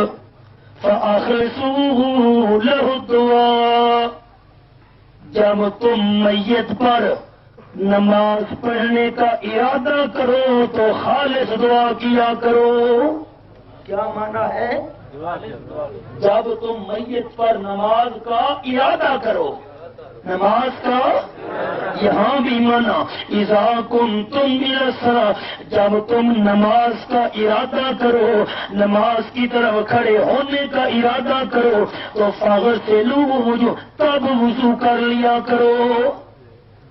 فاخلصوا له الدعاء، جب تم میت پر نماز پڑھنے کا ارادہ کرو تو خالص دعا کیا کرو. کیا معنی ہے؟ جب تم میت پر نماز کا ارادہ کرو، نماز کا یہاں بھی معنی اذا کنتم الی الصلاۃ، جب تم نماز کا ارادہ کرو، نماز کی طرف کھڑے ہونے کا ارادہ کرو تو فاغسلوا وجوہ، تب وضو کر لیا کرو.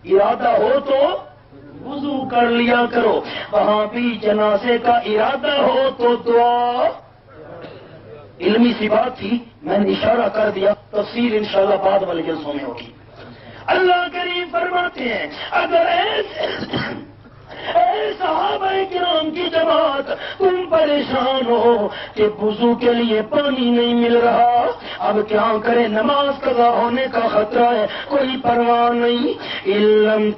ارادہ ہو تو وضو کر لیا کرو. وہاں بھی جنازے کا ارادہ ہو تو دعا علمی سی بات تھی، میں نے اشارہ کر دیا، تفصیل انشاءاللہ بعد والے جلسوں میں ہوگی۔ اللہ کریم فرماتے ہیں اگر اے صحابہ کرام کی جماعت تم پریشان ہو کہ وضو کے لیے پانی نہیں مل رہا، اب کیا کرے، نماز قضا ہونے کا خطرہ ہے، کوئی پرواہ نہیں، علم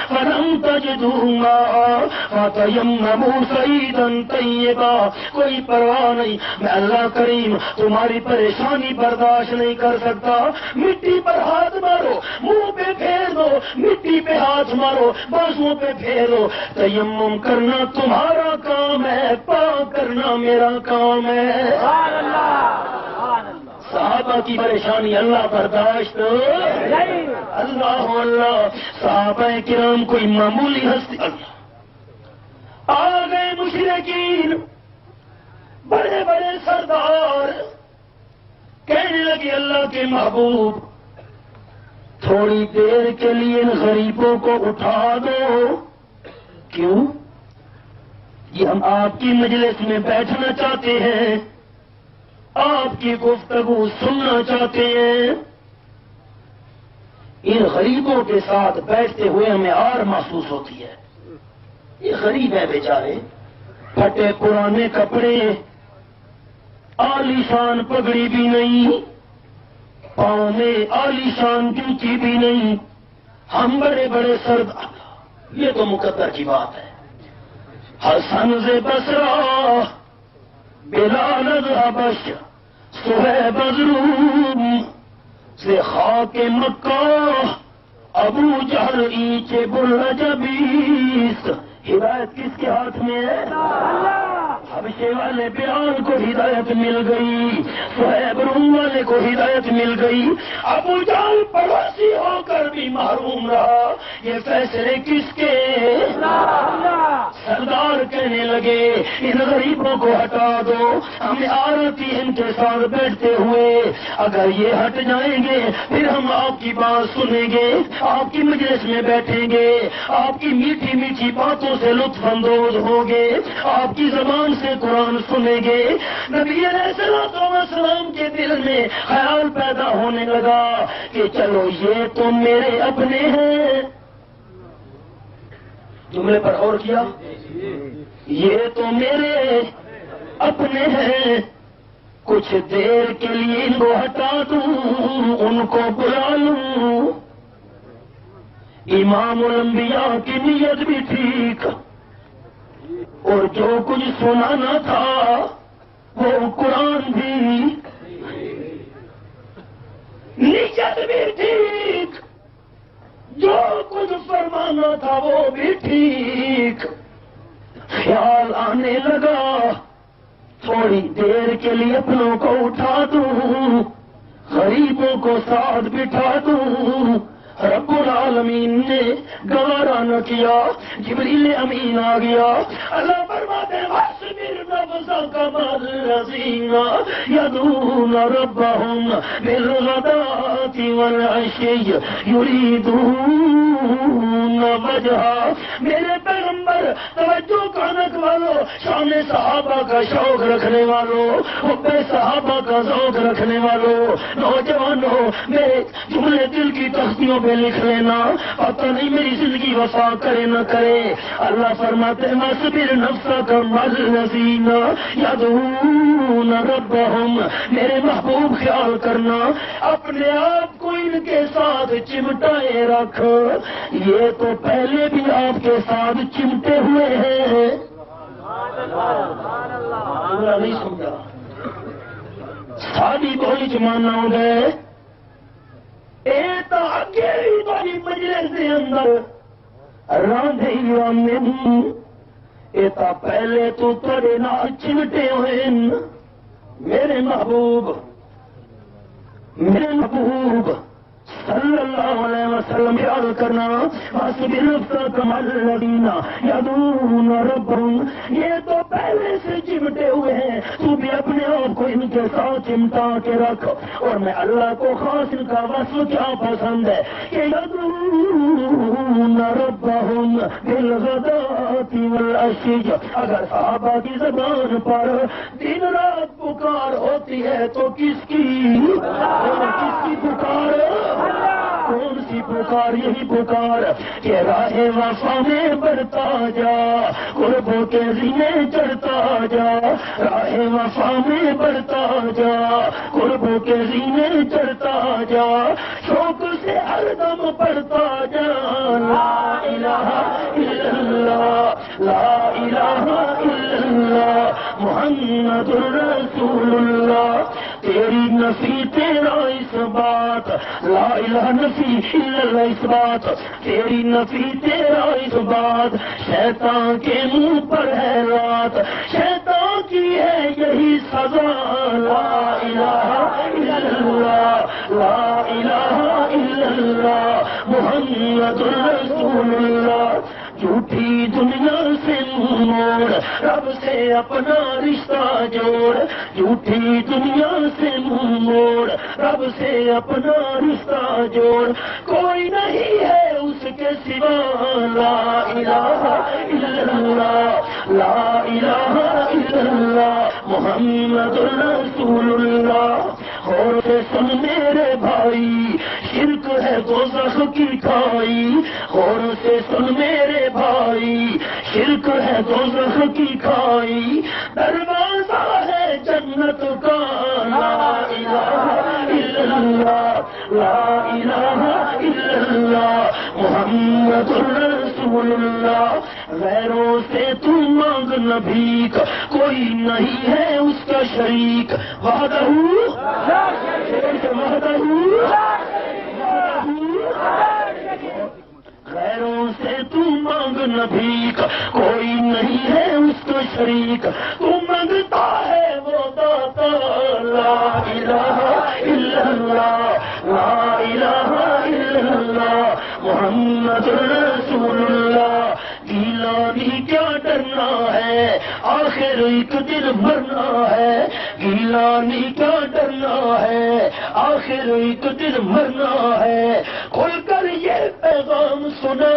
فلم تجدوا ماء فتیمموا صعیدا طیبا، کوئی پرواہ نہیں، میں اللہ کریم تمہاری پریشانی برداشت نہیں کر سکتا، مٹی پر ہاتھ مارو، منہ پہ پھیر دو، مٹی پہ ہاتھ مارو، بازوؤں پہ پھیرو، تیمم کرنا تمہارا کام ہے، پاک کرنا میرا کام ہے۔ سبحان اللہ، سبحان اللہ۔ صحابہ کی پریشانی اللہ برداشت نہیں، اللہ اللہ، صحابہ کرام کوئی معمولی ہستی، اللہ آ گئے مشرکین، بڑے بڑے سردار کہنے لگے اللہ کے محبوب تھوڑی دیر کے لیے ان غریبوں کو اٹھا دو۔ کیوں؟ یہ ہم آپ کی مجلس میں بیٹھنا چاہتے ہیں، آپ کی گفتگو سننا چاہتے ہیں۔ ان غریبوں کے ساتھ بیٹھتے ہوئے ہمیں آر محسوس ہوتی ہے، یہ غریب ہے بیچارے، پھٹے پرانے کپڑے، عالیشان پگڑی بھی نہیں، پاؤں میں عالیشان جوتی بھی نہیں، ہم بڑے بڑے سردار، یہ تو مقدر کی بات ہے۔ حسن سے بصرہ، بلال حبش، صہیب روم سے خاک مکہ، ابو جہل اینچے بلجبیس، ہدایت کس کے ہاتھ میں ہے؟ حبشے والے بلال کو ہدایت مل گئی، صہیب روم والے کو ہدایت مل گئی، ابو جہل پڑوسی ہو کر بھی محروم رہا، یہ فیصلے کس کے؟ سردار کہنے لگے ان غریبوں کو ہٹا دو، ہمیں آرتی ان کے ساتھ بیٹھتے ہوئے، اگر یہ ہٹ جائیں گے پھر ہم آپ کی بات سنیں گے، آپ کی مجلس میں بیٹھیں گے، آپ کی میٹھی میٹھی باتوں سے لطف اندوز ہوں گے، آپ کی زبان سے قرآن سنیں گے۔ نبی علیہ السلام کے دل میں خیال پیدا ہونے لگا کہ چلو یہ تو میرے اپنے ہیں، جملے پر غور کیا، یہ تو میرے اپنے ہیں، کچھ دیر کے لیے ان کو ہٹا دوں، ان کو بلا لوں۔ امام الانبیاء کی نیت بھی ٹھیک، اور جو کچھ سنانا تھا وہ قرآن بھی، نیت بھی ٹھیک، جو کچھ فرمانا تھا وہ بھی ٹھیک۔ خیال آنے لگا تھوڑی دیر کے لیے اپنوں کو اٹھا دوں، غریبوں کو ساتھ بٹھا دوں۔ رب العالمین نے گوارا نہ کیا، جبریل امین آ گیا، اللہ فرماتے ہیں وَاصْبِرْ نَفْسَكَ مَعَ الَّذِينَ يَدْعُونَ رَبَّهُمْ بِالْغَدَاةِ وَالْعَشِيِّ يُرِيدُونَ وَجْهَهُ۔ میرے پیغمبر توجہ کانک والو، شان صحابہ کا شوق رکھنے والوں، حب صحابہ کا ذوق رکھنے والوں، نوجوانوں، میرے جملے دل کی تختیوں پہ لکھ لینا، پتہ نہیں میری زندگی وفا کرے نہ کرے۔ اللہ فرماتے ہیں وَاصْبِرْ نَفْسَكَ مَعَ الَّذِينَ يَدْعُونَ رَبَّهُمْ، میرے محبوب خیال کرنا، اپنے آپ کو ان کے ساتھ چمٹائے رکھ، یہ تو پہلے بھی آپ کے ساتھ چمٹے ہوئے ہیں۔ پورا نہیں سمجھا، ساری بولی جمانا ہو گئے، تاری مجلس کے اندر راندھی رامن ایتا پہلے تو تڑے نہ چمٹے ہوئے، میرے محبوب صلی اللہ علیہ وسلم یاد کرنا وَاصْبِرْ نَفْسَكَ مَعَ الَّذِينَ يَدْعُونَ رَبَّهُمْ، یہ تو پہلے سے چمٹے ہوئے ہیں، تو بھی اپنے آپ کو ان کے ساتھ چمٹا کے رکھ۔ اور میں اللہ کو خاص ان کا وصف کیا پسند ہے کہ يَدْعُونَ رَبَّهُمْ بِالْغَدَاةِ وَالْعَشِيِّ، اگر صحابہ کی زبان پر دن رات پکار ہوتی ہے تو کس کی پکار؟ کون سی پکار؟ یہی پکار کہ راہ وفا میں بڑھتا جا، قربوں کے زینے چڑھتا جا، راہ وفا میں بڑھتا جا، قربوں کے زینے چڑھتا جا، شوق سے ہر دم پڑھتا جا، لا الہ الا اللہ، لا الہ الا اللہ محمد رسول اللہ۔ تیری نفی تیرا اس بات، لا الہ نفی الا اللہ اس بات، تیری نفی تیرا اس بات، شیطان کے منہ پر ہے رات، شیطان کی ہے یہی سزا، لا الہ الا اللہ، لا الہ الا اللہ محمد رسول اللہ۔ جھوٹی دنیا سے موڑ، رب سے اپنا رشتہ جوڑ، جھوٹی دنیا سے موڑ، رب سے اپنا رشتہ جوڑ، کوئی نہیں ہے اس کے سوا، لا الہ الا اللہ، لا الہ الا اللہ محمد رسول اللہ۔ غور سے سن میرے بھائی، شرک ہے دوزخ کی کھائی، غور سے سن میرے بھائی، شرک ہے دوزخ کی کھائی، دروازہ ہے جنت کا، لا الہ الا اللہ، لا الہ الا اللہ محمد رسول اللہ۔ غیروں سے تو مانگ نہ بھیک، کوئی نہیں ہے اس کا شریک، وحدہ غیروں سے تو مانگ نہ بھیک، کوئی نہیں ہے اس کا شریک، تو مانگتا ہے وہ داتا، لا الہ الا اللہ، لا الہ الا اللہ محمد رسول اللہ۔ گیلانی کیا ڈرنا ہے، آخر ایک دن مرنا ہے، گیلانی کیا ڈرنا ہے، آخر ایک دن مرنا ہے، کھل کر یہ پیغام سنا،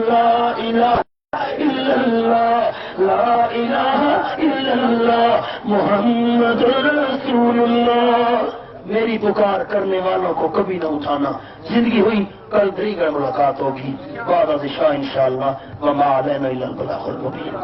لا الہ الا اللہ، لا الہ الا اللہ محمد رسول اللہ۔ میری پکار کرنے والوں کو کبھی نہ اٹھانا، زندگی ہوئی کل دری گڑھ ملاقات ہوگی بعد از عشاء انشاءاللہ، وما علینا الا البلاغ المبین۔